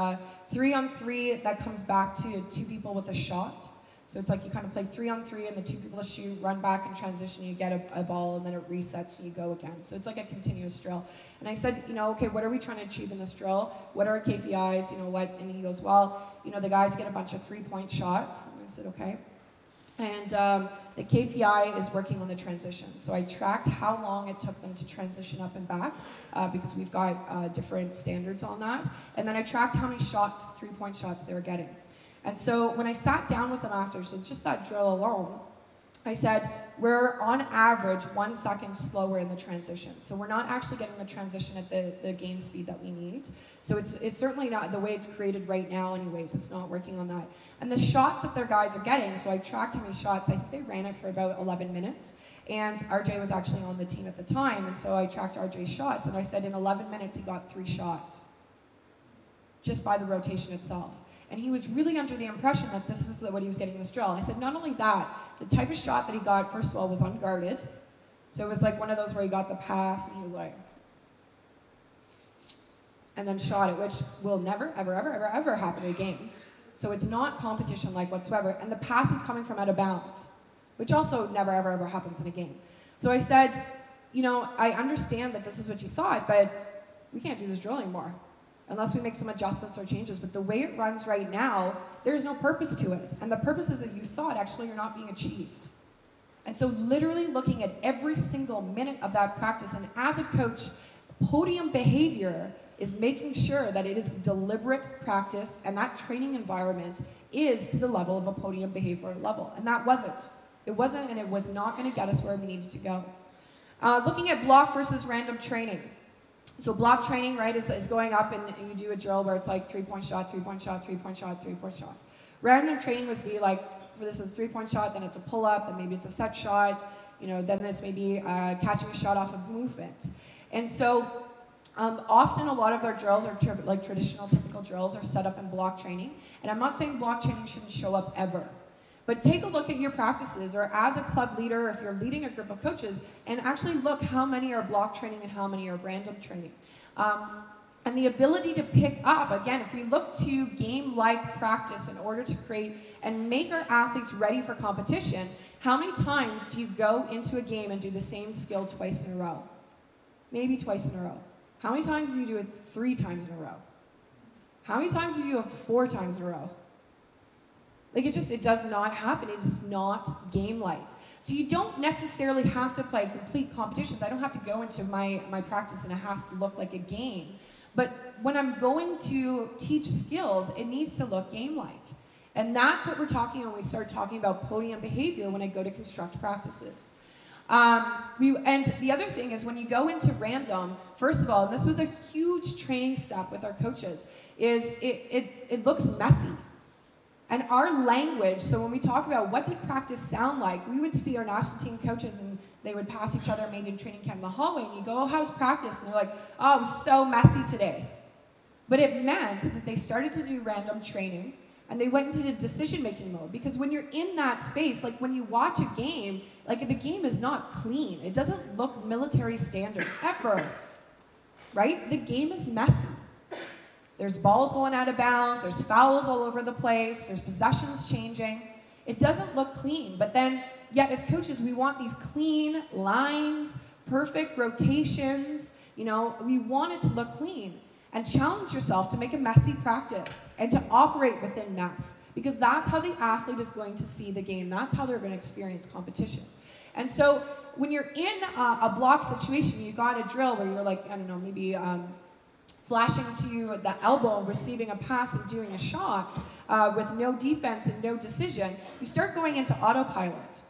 3-on-3 that comes back to 2 people with a shot. So it's like you kind of play 3-on-3 and the 2 people shoot, run back and transition, you get a ball, and then it resets and you go again. So it's like a continuous drill. And I said, okay, what are we trying to achieve in this drill? What are our KPIs? And he goes, well, the guys get a bunch of 3-point shots. And I said, okay. And the KPI is working on the transition. So I tracked how long it took them to transition up and back, because we've got different standards on that. And then I tracked how many shots, 3-point shots, they were getting. And so when I sat down with them after, so it's just that drill alone, I said, we're on average 1 second slower in the transition. So we're not actually getting the transition at the game speed that we need. So it's certainly not the way it's created right now anyways. It's not working on that. And the shots that their guys are getting, so I tracked how many shots. I think they ran it for about 11 minutes. And RJ was actually on the team at the time. And so I tracked RJ's shots. And I said in 11 minutes, he got 3 shots. Just by the rotation itself. And he was really under the impression that this is what he was getting in this drill. And I said, not only that, the type of shot that he got, first of all, was unguarded. So it was like one of those where he got the pass and he was like, and then shot it, which will never, ever, ever, ever, ever happen in a game. So it's not competition-like whatsoever. And the pass was coming from out of bounds, which also never, ever, ever happens in a game. So I said, I understand that this is what you thought, but we can't do this drill anymore unless we make some adjustments or changes. But the way it runs right now, there's no purpose to it. And the purposes that you thought actually are not being achieved. And so literally looking at every single minute of that practice, and as a coach, podium behavior is making sure that it is deliberate practice, and that training environment is to the level of a podium behavior level. And that wasn't. It wasn't, and it was not going to get us where we needed to go. Looking at block versus random training. So block training, right, is going up and you do a drill where it's like 3-point shot, 3-point shot, 3-point shot, 3-point shot. Random training would be like, for this is a 3-point shot, then it's a pull-up, then maybe it's a set shot, you know, then it's maybe catching a shot off of movement. And so often a lot of our drills are like traditional, typical drills are set up in block training. And I'm not saying block training shouldn't show up ever. But take a look at your practices, or as a club leader, if you're leading a group of coaches, and actually look how many are block training and how many are random training. And the ability to pick up, again, if we look to game-like practice in order to create and make our athletes ready for competition, how many times do you go into a game and do the same skill twice in a row? Maybe twice in a row. How many times do you do it 3 times in a row? How many times do you do it 4 times in a row? Like it does not happen. It is not game-like. So you don't necessarily have to play complete competitions. I don't have to go into my practice and it has to look like a game. But when I'm going to teach skills, it needs to look game-like. And that's what we're talking when we start talking about podium behavior when I go to construct practices. And the other thing is when you go into random, first of all, and this was a huge training step with our coaches, is it looks messy. And our language, so when we talk about what did practice sound like, we would see our national team coaches and they would pass each other maybe in training camp in the hallway and you go, oh, how's practice? And they're like, oh, it was so messy today. But it meant that they started to do random training and they went into the decision-making mode. Because when you're in that space, like when you watch a game, like the game is not clean. It doesn't look military standard, ever. Right? The game is messy. There's balls going out of bounds, there's fouls all over the place, there's possessions changing. It doesn't look clean, but then, yet as coaches, we want these clean lines, perfect rotations, you know, we want it to look clean. And challenge yourself to make a messy practice and to operate within mess, because that's how the athlete is going to see the game. That's how they're going to experience competition. And so when you're in a block situation, you got a drill where you're like, I don't know, maybe flashing to the elbow, receiving a pass and doing a shot with no defense and no decision, you start going into autopilot,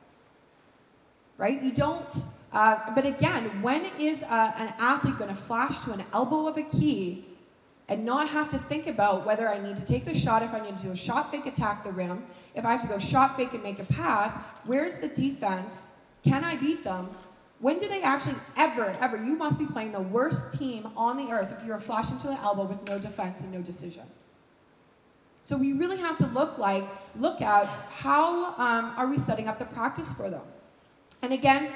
right? You don't, but again, when is an athlete going to flash to an elbow of a key and not have to think about whether I need to take the shot, if I need to do a shot fake, attack the rim, if I have to go shot fake and make a pass, where's the defense? Can I beat them? When do they actually ever, you must be playing the worst team on the earth if you're flashing to the elbow with no defense and no decision. So we really have to look at how are we setting up the practice for them. And again,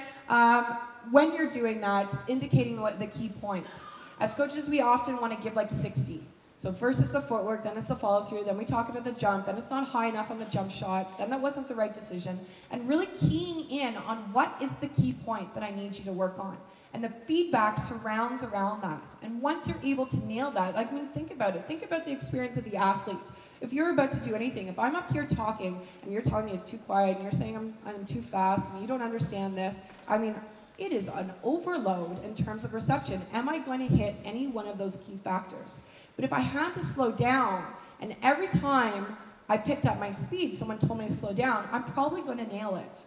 when you're doing that, indicating what the key points. As coaches, we often want to give like 60. So first it's the footwork, then it's the follow through, then we talk about the jump, then it's not high enough on the jump shots, then that wasn't the right decision. And really keying in on what is the key point that I need you to work on. And the feedback surrounds around that. And once you're able to nail that, I mean, think about it. Think about the experience of the athlete. If you're about to do anything, if I'm up here talking and you're telling me it's too quiet and you're saying I'm too fast and you don't understand this, I mean, it is an overload in terms of reception. Am I going to hit any one of those key factors? But if I had to slow down, and every time I picked up my speed, someone told me to slow down, I'm probably going to nail it.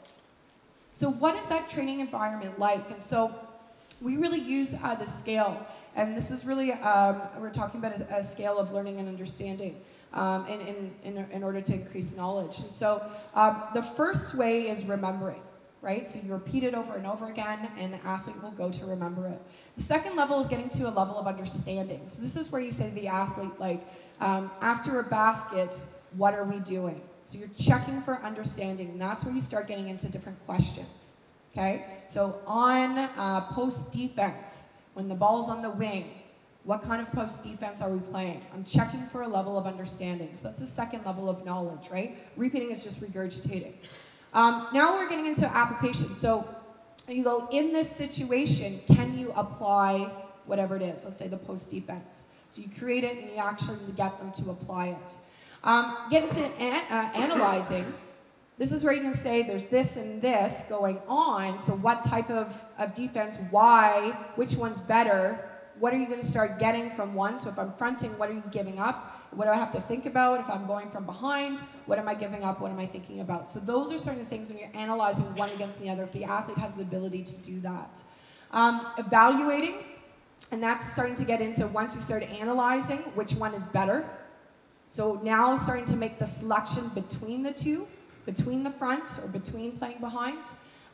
So what is that training environment like? And so we really use the scale. And this is really, we're talking about a scale of learning and understanding in order to increase knowledge. And so the first way is remembering. Right? So you repeat it over and over again, and the athlete will go to remember it. The second level is getting to a level of understanding. So this is where you say to the athlete, like, after a basket, what are we doing? So you're checking for understanding, and that's where you start getting into different questions. Okay? So on post defense, when the ball's on the wing, what kind of post defense are we playing? I'm checking for a level of understanding. So that's the second level of knowledge, right? Repeating is just regurgitating. Now we're getting into application. So you go, in this situation, can you apply whatever it is? Let's say the post defense. So you create it and you actually get them to apply it. Get into analyzing. This is where you can say there's this and this going on. So what type of defense, why, which one's better? What are you going to start getting from one? So if I'm fronting, what are you giving up? What do I have to think about if I'm going from behind? What am I giving up? What am I thinking about? So those are certain things when you're analyzing one against the other, if the athlete has the ability to do that. Evaluating, and that's starting to get into once you start analyzing which one is better. So now starting to make the selection between the two, between the front or between playing behind.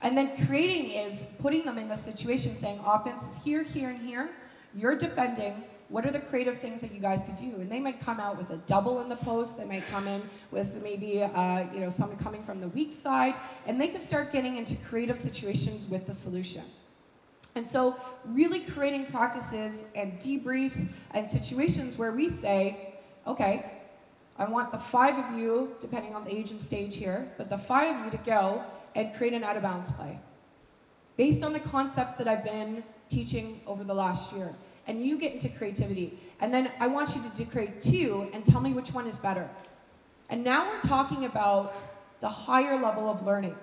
And then creating is putting them in the situation saying offense is here, here, and here. You're defending. What are the creative things that you guys could do? And they might come out with a double in the post. They might come in with maybe someone coming from the weak side. And they can start getting into creative situations with the solution. And so really creating practices and debriefs and situations where we say, okay, I want the 5 of you, depending on the age and stage here, but the 5 of you to go and create an out-of-bounds play based on the concepts that I've been teaching over the last year. And you get into creativity. And then I want you to create 2 and tell me which one is better. And now we're talking about the higher level of learning.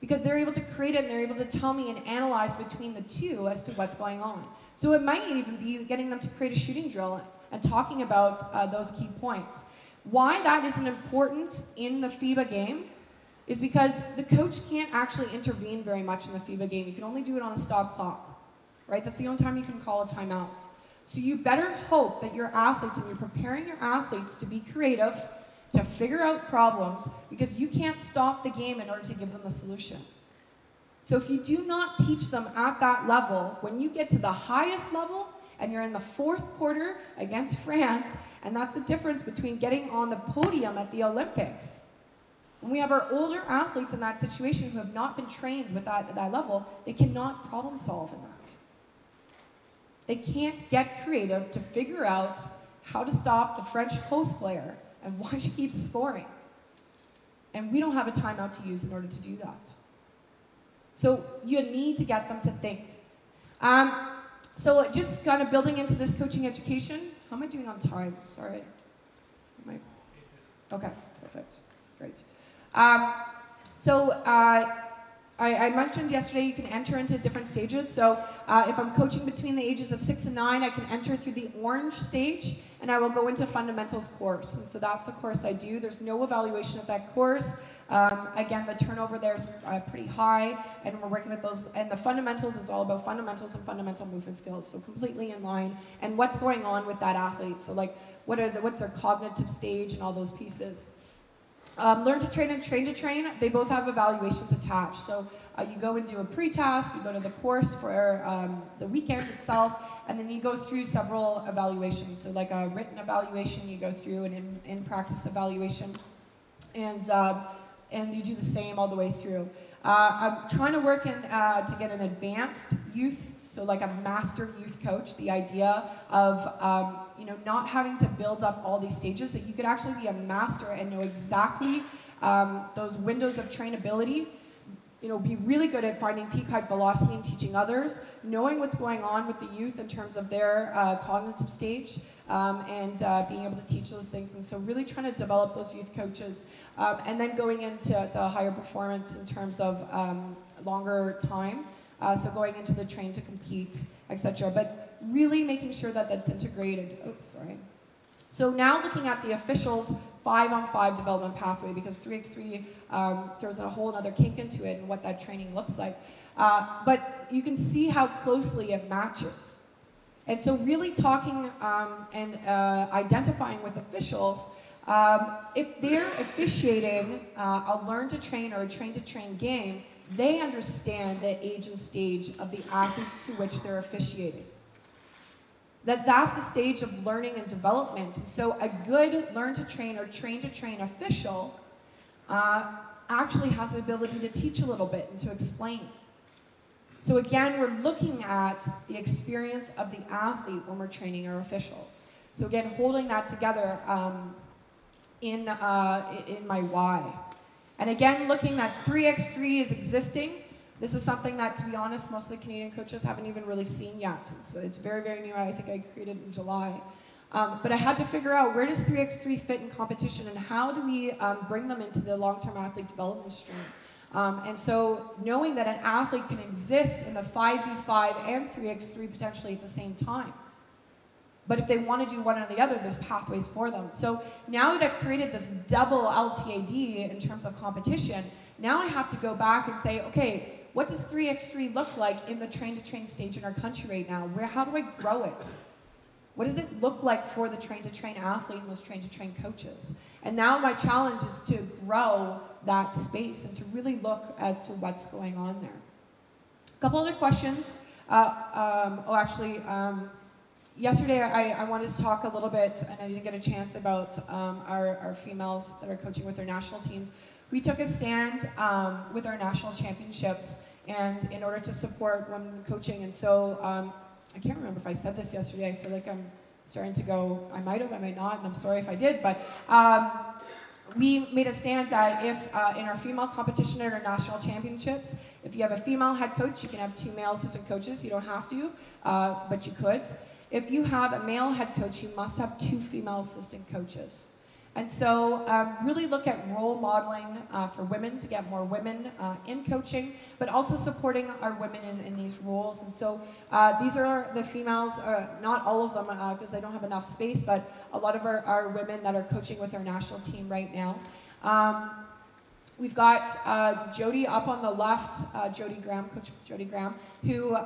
Because they're able to create it and they're able to tell me and analyze between the 2 as to what's going on. So it might even be getting them to create a shooting drill and talking about those key points. Why that isn't important in the FIBA game is because the coach can't actually intervene very much in the FIBA game. You can only do it on a stop clock, right? That's the only time you can call a timeout. So you better hope that your athletes, and you're preparing your athletes to be creative, to figure out problems, because you can't stop the game in order to give them the solution. So if you do not teach them at that level, when you get to the highest level, and you're in the 4th quarter against France, and that's the difference between getting on the podium at the Olympics. When we have our older athletes in that situation who have not been trained with that level, they cannot problem solve in that. They can't get creative to figure out how to stop the French post player and why she keeps scoring. And we don't have a timeout to use in order to do that. So you need to get them to think. So just kind of building into this coaching education. How am I doing on time? Sorry. Okay, perfect. Great. I mentioned yesterday you can enter into different stages. So if I'm coaching between the ages of 6 and 9, I can enter through the orange stage, and I will go into fundamentals course. And so that's the course I do. There's no evaluation of that course. Again, the turnover there is pretty high, and we're working with those. And the fundamentals is all about fundamentals and fundamental movement skills, so completely in line. And what's going on with that athlete? So like, what's their cognitive stage and all those pieces. Learn to train and train to train, they both have evaluations attached. So you go and do a pre-task, you go to the course for the weekend itself, and then you go through several evaluations. So like a written evaluation, you go through an in-practice evaluation, and you do the same all the way through. I'm trying to work to get an advanced youth, so like a master youth coach, the idea of not having to build up all these stages, that you could actually be a master and know exactly those windows of trainability, be really good at finding peak height velocity and teaching others, knowing what's going on with the youth in terms of their cognitive stage, and being able to teach those things. And so really trying to develop those youth coaches, and then going into the higher performance in terms of longer time, so going into the train to compete, etc. But really making sure that that's integrated. Oops, sorry. So now looking at the officials 5-on-5 development pathway, because 3x3 throws a whole other kink into it and what that training looks like. But you can see how closely it matches. And so really talking and identifying with officials, if they're officiating a learn to train or a train to train game, they understand the age and stage of the athletes to which they're officiating. That's the stage of learning and development. So a good learn to train or train to train official actually has the ability to teach a little bit and to explain. So again, we're looking at the experience of the athlete when we're training our officials. So again, holding that together in my why. And again, looking at 3x3 is existing. This is something that, to be honest, most of the Canadian coaches haven't even really seen yet. So it's very, very new. I think I created it in July. But I had to figure out, where does 3x3 fit in competition, and how do we bring them into the long-term athlete development stream? And so knowing that an athlete can exist in the 5v5 and 3x3 potentially at the same time. But if they want to do one or the other, there's pathways for them. So now that I've created this double LTAD in terms of competition, now I have to go back and say, okay, what does 3x3 look like in the train-to-train stage in our country right now? How do I grow it? What does it look like for the train-to-train athlete and those train-to-train coaches? And now my challenge is to grow that space and to really look as to what's going on there. A couple other questions. Yesterday I wanted to talk a little bit, and I didn't get a chance, about our females that are coaching with their national teams. We took a stand with our national championships, and in order to support women coaching. And so I can't remember if I said this yesterday. I feel like I'm starting to go, I might have, I might not, and I'm sorry if I did, but we made a stand that if in our female competition at our national championships, if you have a female head coach, you can have 2 male assistant coaches. You don't have to, but you could. If you have a male head coach, you must have 2 female assistant coaches. And so really look at role modeling for women to get more women in coaching, but also supporting our women in these roles. And so these are the females, not all of them because I don't have enough space, but a lot of our women that are coaching with our national team right now. We've got Jody up on the left, Jody Graham, Coach Jody Graham, who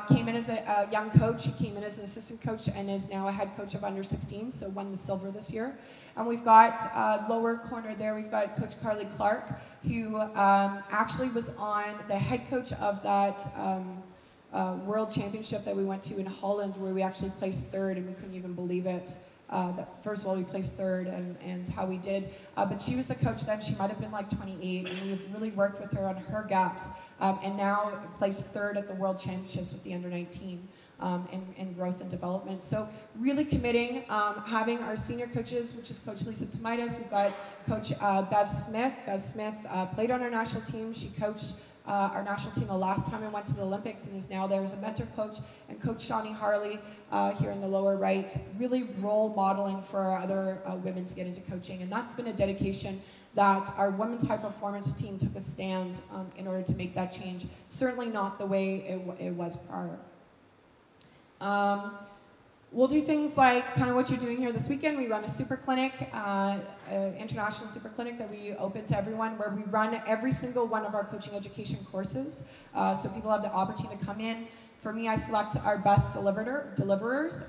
came in as a young coach. She came in as an assistant coach and is now a head coach of under 16, so won the silver this year. And we've got lower corner there, we've got Coach Carly Clark, who actually was on the head coach of that World Championship that we went to in Holland, where we actually placed 3rd, and we couldn't even believe it. First of all, we placed 3rd, and how we did. But she was the coach then. She might have been like 28, and we've really worked with her on her gaps, and now placed 3rd at the World Championships with the under-19 in growth and development. So really committing, having our senior coaches, which is Coach Lisa Tomidas. We've got Coach Bev Smith. Bev Smith played on our national team. She coached our national team the last time we went to the Olympics and is now there as a mentor coach. And Coach Shawnee Harley here in the lower right, really role modeling for our other women to get into coaching. And that's been a dedication that our women's high performance team took a stand in order to make that change. Certainly not the way it was prior. We'll do things like kind of what you're doing here this weekend. We run a super clinic, international super clinic that we open to everyone, where we run every single one of our coaching education courses. So people have the opportunity to come in. For me, I select our best deliverers.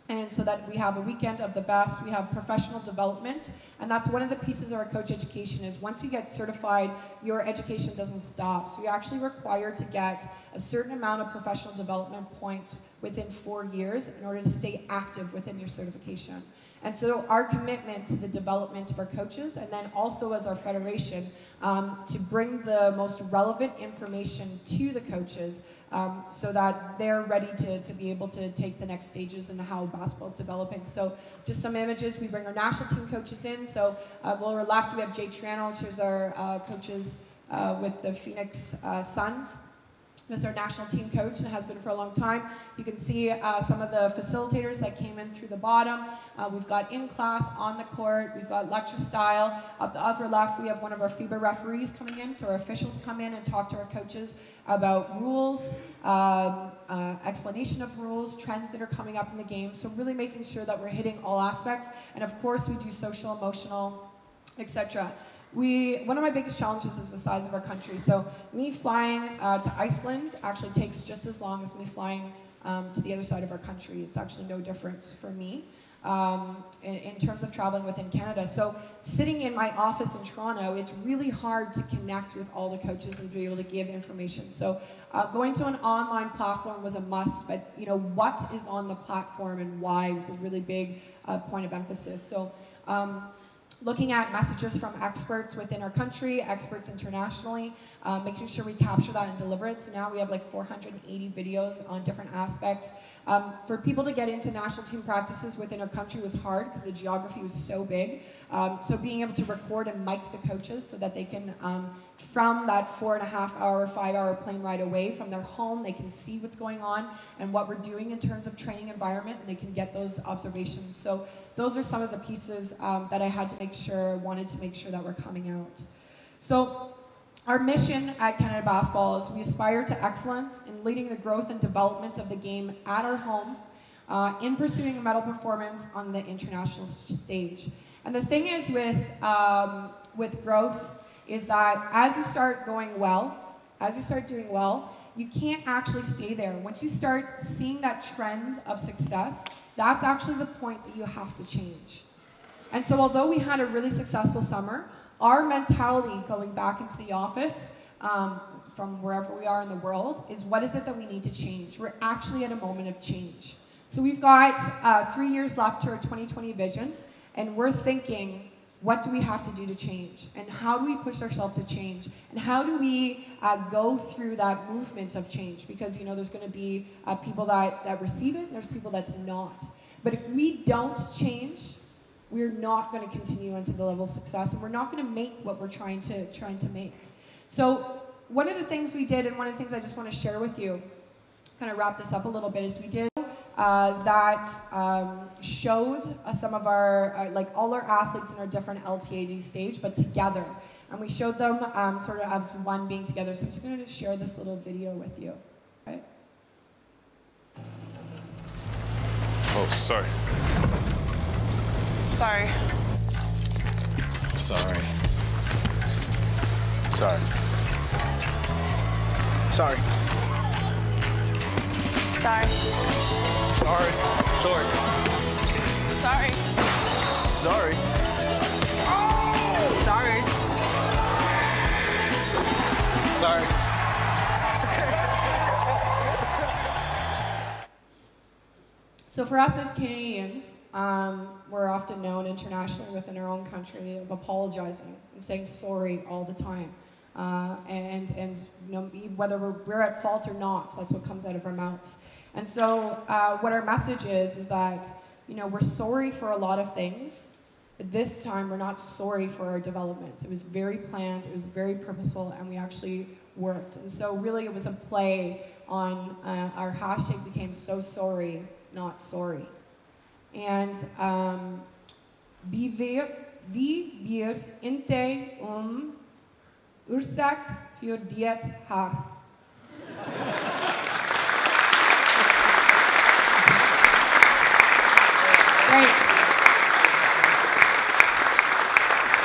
And so that we have a weekend of the best. We have professional development, and that's one of the pieces of our coach education is once you get certified, your education doesn't stop. So you're actually required to get a certain amount of professional development points within 4 years in order to stay active within your certification. And so our commitment to the development of our coaches, and then also as our federation, to bring the most relevant information to the coaches so that they're ready to be able to take the next stages in how basketball is developing. So just some images, we bring our national team coaches in. So lower left, we have Jake Triano, who's our coaches with the Phoenix Suns. Is our national team coach and has been for a long time. You can see some of the facilitators that came in through the bottom. We've got in class, on the court, we've got lecture style. Up the upper left, we have one of our FIBA referees coming in, so our officials come in and talk to our coaches about rules, explanation of rules, trends that are coming up in the game. So really making sure that we're hitting all aspects. And of course, we do social, emotional, etc. One of my biggest challenges is the size of our country. So me flying to Iceland actually takes just as long as me flying to the other side of our country. It's actually no different for me in terms of traveling within Canada. So sitting in my office in Toronto, it's really hard to connect with all the coaches and be able to give information. So going to an online platform was a must, but what is on the platform and why was a really big point of emphasis. So looking at messages from experts within our country, experts internationally, making sure we capture that and deliver it. So now we have like 480 videos on different aspects. For people to get into national team practices within our country was hard because the geography was so big. So being able to record and mic the coaches so that they can, from that 4.5-hour, 5-hour plane ride away from their home, they can see what's going on and what we're doing in terms of training environment, and they can get those observations. So those are some of the pieces that I wanted to make sure that were coming out. So our mission at Canada Basketball is we aspire to excellence in leading the growth and development of the game at our home, in pursuing a medal performance on the international stage. And the thing is with growth is that as you start going well, as you start doing well, you can't actually stay there. Once you start seeing that trend of success, that's actually the point that you have to change. And so although we had a really successful summer, our mentality going back into the office from wherever we are in the world is what is it that we need to change? We're actually at a moment of change. So we've got 3 years left to our 2020 vision, and we're thinking, what do we have to do to change? And how do we push ourselves to change? And how do we go through that movement of change? Because, you know, there's going to be people that receive it, and there's people that's not. But if we don't change, we're not going to continue into the level of success, and we're not going to make what we're trying to make. So one of the things we did, and one of the things I just want to share with you, kind of wrap this up a little bit, is we did that showed some of our, like all our athletes in our different LTAD stage, but together. And we showed them sort of as one being together. So I'm just going to share this little video with you. Okay? Oh, sorry. Sorry. Sorry. Sorry. Sorry. Sorry. Sorry. Sorry. Sorry. Sorry. Sorry. Sorry. So for us as Canadians, we're often known internationally within our own country of apologizing and saying sorry all the time. And you know, whether we're at fault or not, that's what comes out of our mouth. And so what our message is that, you know, we're sorry for a lot of things, but this time we're not sorry for our development. It was very planned, it was very purposeful, and we actually worked. And so really it was a play on our hashtag became so sorry, not sorry. And vi ber inte ursäkt för det här. Great.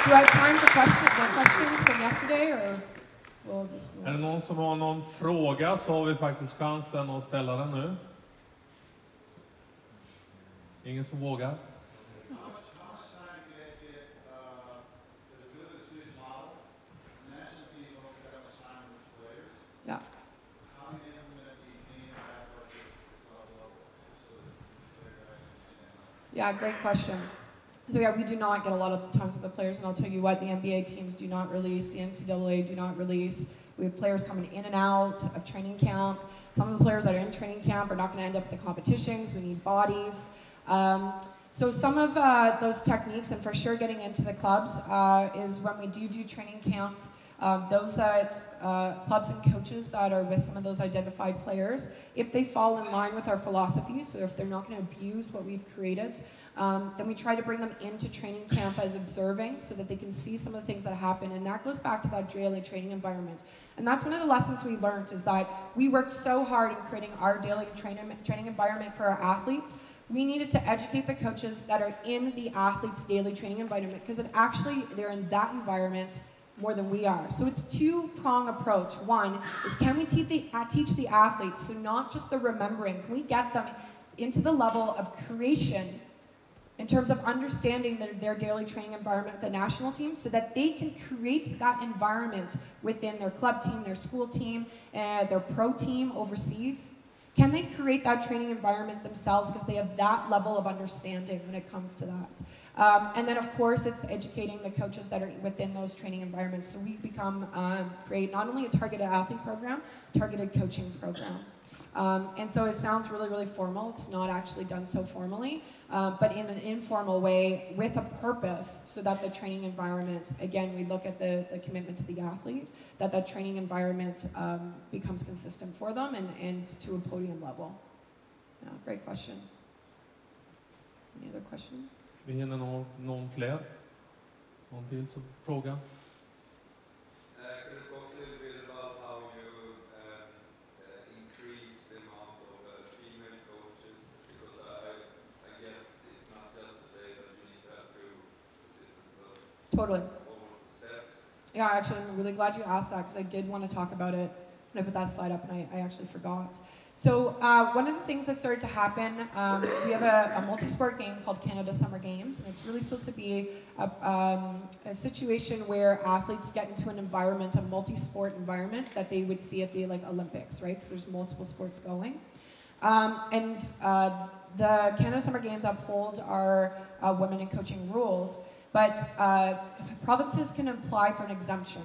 Do I have time for questions from yesterday, or we'll just move? Är det någon som har någon fråga så har vi faktiskt chansen att ställa den nu. Ingen som vågar? Yeah. Yeah, great question. So yeah, we do not get a lot of times with the players, and I'll tell you what, the NBA teams do not release, the NCAA do not release. We have players coming in and out of training camp. Some of the players that are in training camp are not going to end up at the competitions. We need bodies. So some of those techniques, and for sure getting into the clubs, is when we do training camps, those clubs and coaches that are with some of those identified players, if they fall in line with our philosophy, so if they're not going to abuse what we've created, then we try to bring them into training camp as observing so that they can see some of the things that happen. And that goes back to that daily training environment. And that's one of the lessons we learned, is that we worked so hard in creating our daily training environment for our athletes. We needed to educate the coaches that are in the athletes' daily training environment, because they're in that environment more than we are. So it's two-prong approach. One is, can we teach the athletes, so not just the remembering, can we get them into the level of creation in terms of understanding their daily training environment, the national team, so that they can create that environment within their club team, their school team, their pro team overseas. Can they create that training environment themselves, because they have that level of understanding when it comes to that? And then of course it's educating the coaches that are within those training environments. So we create not only a targeted athlete program, targeted coaching program. And so it sounds really, really formal. It's not actually done so formally, but in an informal way with a purpose, so that the training environment, again, we look at the commitment to the athlete, that training environment becomes consistent for them and to a podium level. Yeah, great question. Any other questions? Vi hinner någon fler. Någon till som fråga? Totally. Yeah, actually, I'm really glad you asked that because I did want to talk about it. And I put that slide up and I actually forgot. So one of the things that started to happen, we have a multi-sport game called Kanadas Summer Games, and it's really supposed to be a situation where athletes get into an environment, a multi-sport environment that they would see at the Olympics, right? Because there's multiple sports going. The Canada Summer Games uphold our women in coaching rules, but provinces can apply for an exemption.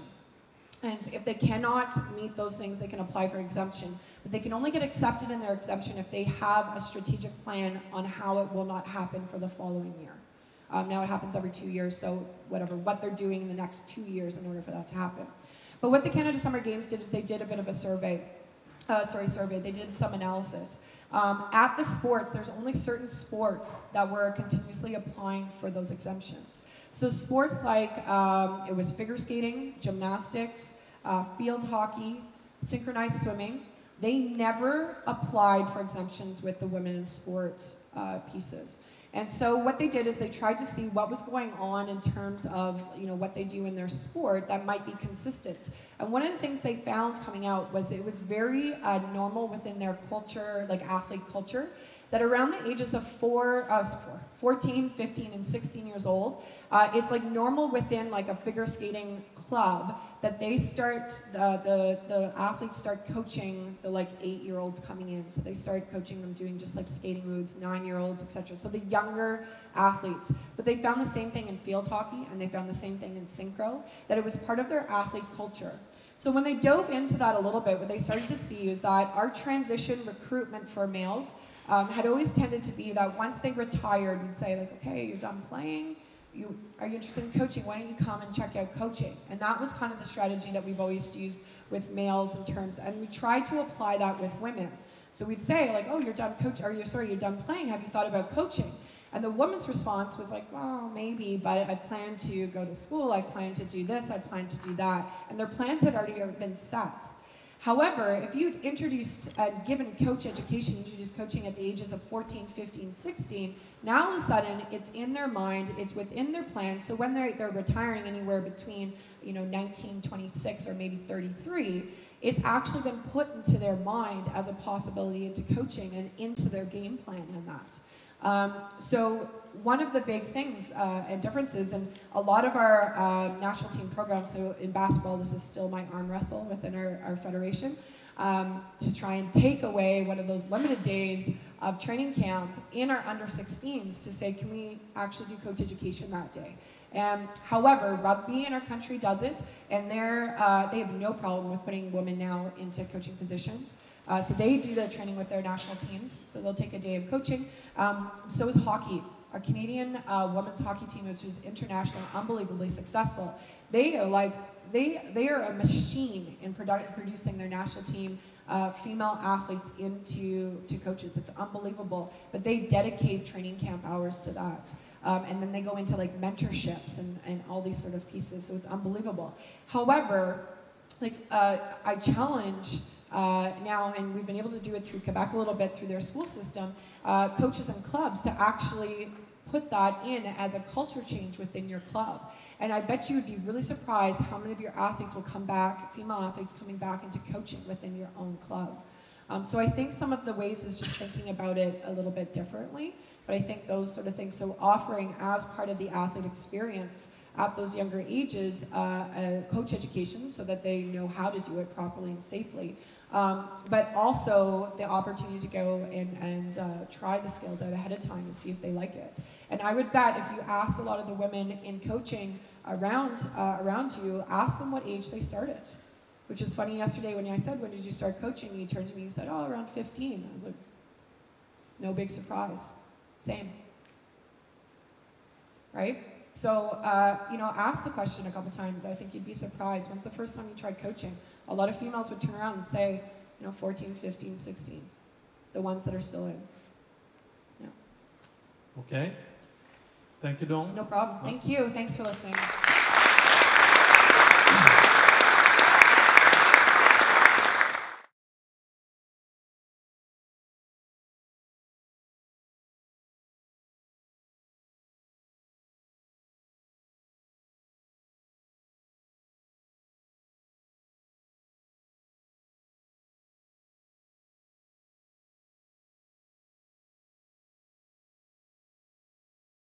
And if they cannot meet those things, they can apply for exemption. But they can only get accepted in their exemption if they have a strategic plan on how it will not happen for the following year. Now it happens every 2 years, so what they're doing in the next 2 years in order for that to happen. But what the Canada Summer Games did is they did a bit of a survey. They did some analysis. At the sports, there's only certain sports that were continuously applying for those exemptions. So sports like, it was figure skating, gymnastics, field hockey, synchronized swimming, they never applied for exemptions with the women in sports pieces. And so what they did is they tried to see what was going on in terms of what they do in their sport that might be consistent. And one of the things they found coming out was it was very normal within their culture, like athlete culture, that around the ages of 14, 15, and 16 years old, it's like normal within like a figure skating club that they start, the athletes start coaching the like 8-year-olds coming in. So they start coaching them doing just like skating moves, 9-year-olds, etc. So the younger athletes. But they found the same thing in field hockey and they found the same thing in synchro, that it was part of their athlete culture. So when they dove into that a little bit, what they started to see is that our transition recruitment for males had always tended to be that once they retired, we'd say like, okay, you're done playing, are you interested in coaching? Why don't you come and check out coaching? And that was kind of the strategy that we've always used with males in terms, and we tried to apply that with women. So we'd say like, oh, you're done you're done playing, have you thought about coaching? And the woman's response was like, well, maybe, but I plan to go to school, I plan to do this, I plan to do that. And their plans had already been set. However, if you introduced, given coach education, introduced coaching at the ages of 14, 15, 16, now all of a sudden it's in their mind, it's within their plan. So when they're retiring anywhere between 19, 26, or maybe 33, it's actually been put into their mind as a possibility into coaching and into their game plan in that. So one of the big things and differences, and a lot of our national team programs, so in basketball, this is still my arm wrestle within our federation, to try and take away one of those limited days of training camp in our under 16s to say, can we actually do coach education that day? However, rugby in our country does it, and they have no problem with putting women now into coaching positions. So they do the training with their national teams, so they'll take a day of coaching. So is hockey. Our Canadian women's hockey team, which is internationally unbelievably successful, they are a machine in producing their national team female athletes into coaches. It's unbelievable, but they dedicate training camp hours to that. And then they go into like mentorships and all these sort of pieces, so it's unbelievable. However, I challenge now, and we've been able to do it through Quebec a little bit through their school system, coaches and clubs to actually put that in as a culture change within your club. And I bet you would be really surprised how many of your athletes will come back, female athletes coming back into coaching within your own club. So I think some of the ways is just thinking about it a little bit differently, but I think those sort of things, so offering as part of the athlete experience at those younger ages, coach education so that they know how to do it properly and safely. But also the opportunity to go and try the skills out ahead of time to see if they like it. And I would bet if you asked a lot of the women in coaching around you, ask them what age they started. Which is funny, yesterday when I said, when did you start coaching? You turned to me and said, oh, around 15. I was like, no big surprise. Same. Right? So, ask the question a couple times. I think you'd be surprised. When's the first time you tried coaching? A lot of females would turn around and say, 14, 15, 16. The ones that are still in. Yeah. Okay. Thank you, Dawn. No problem. Thank you. Thanks for listening.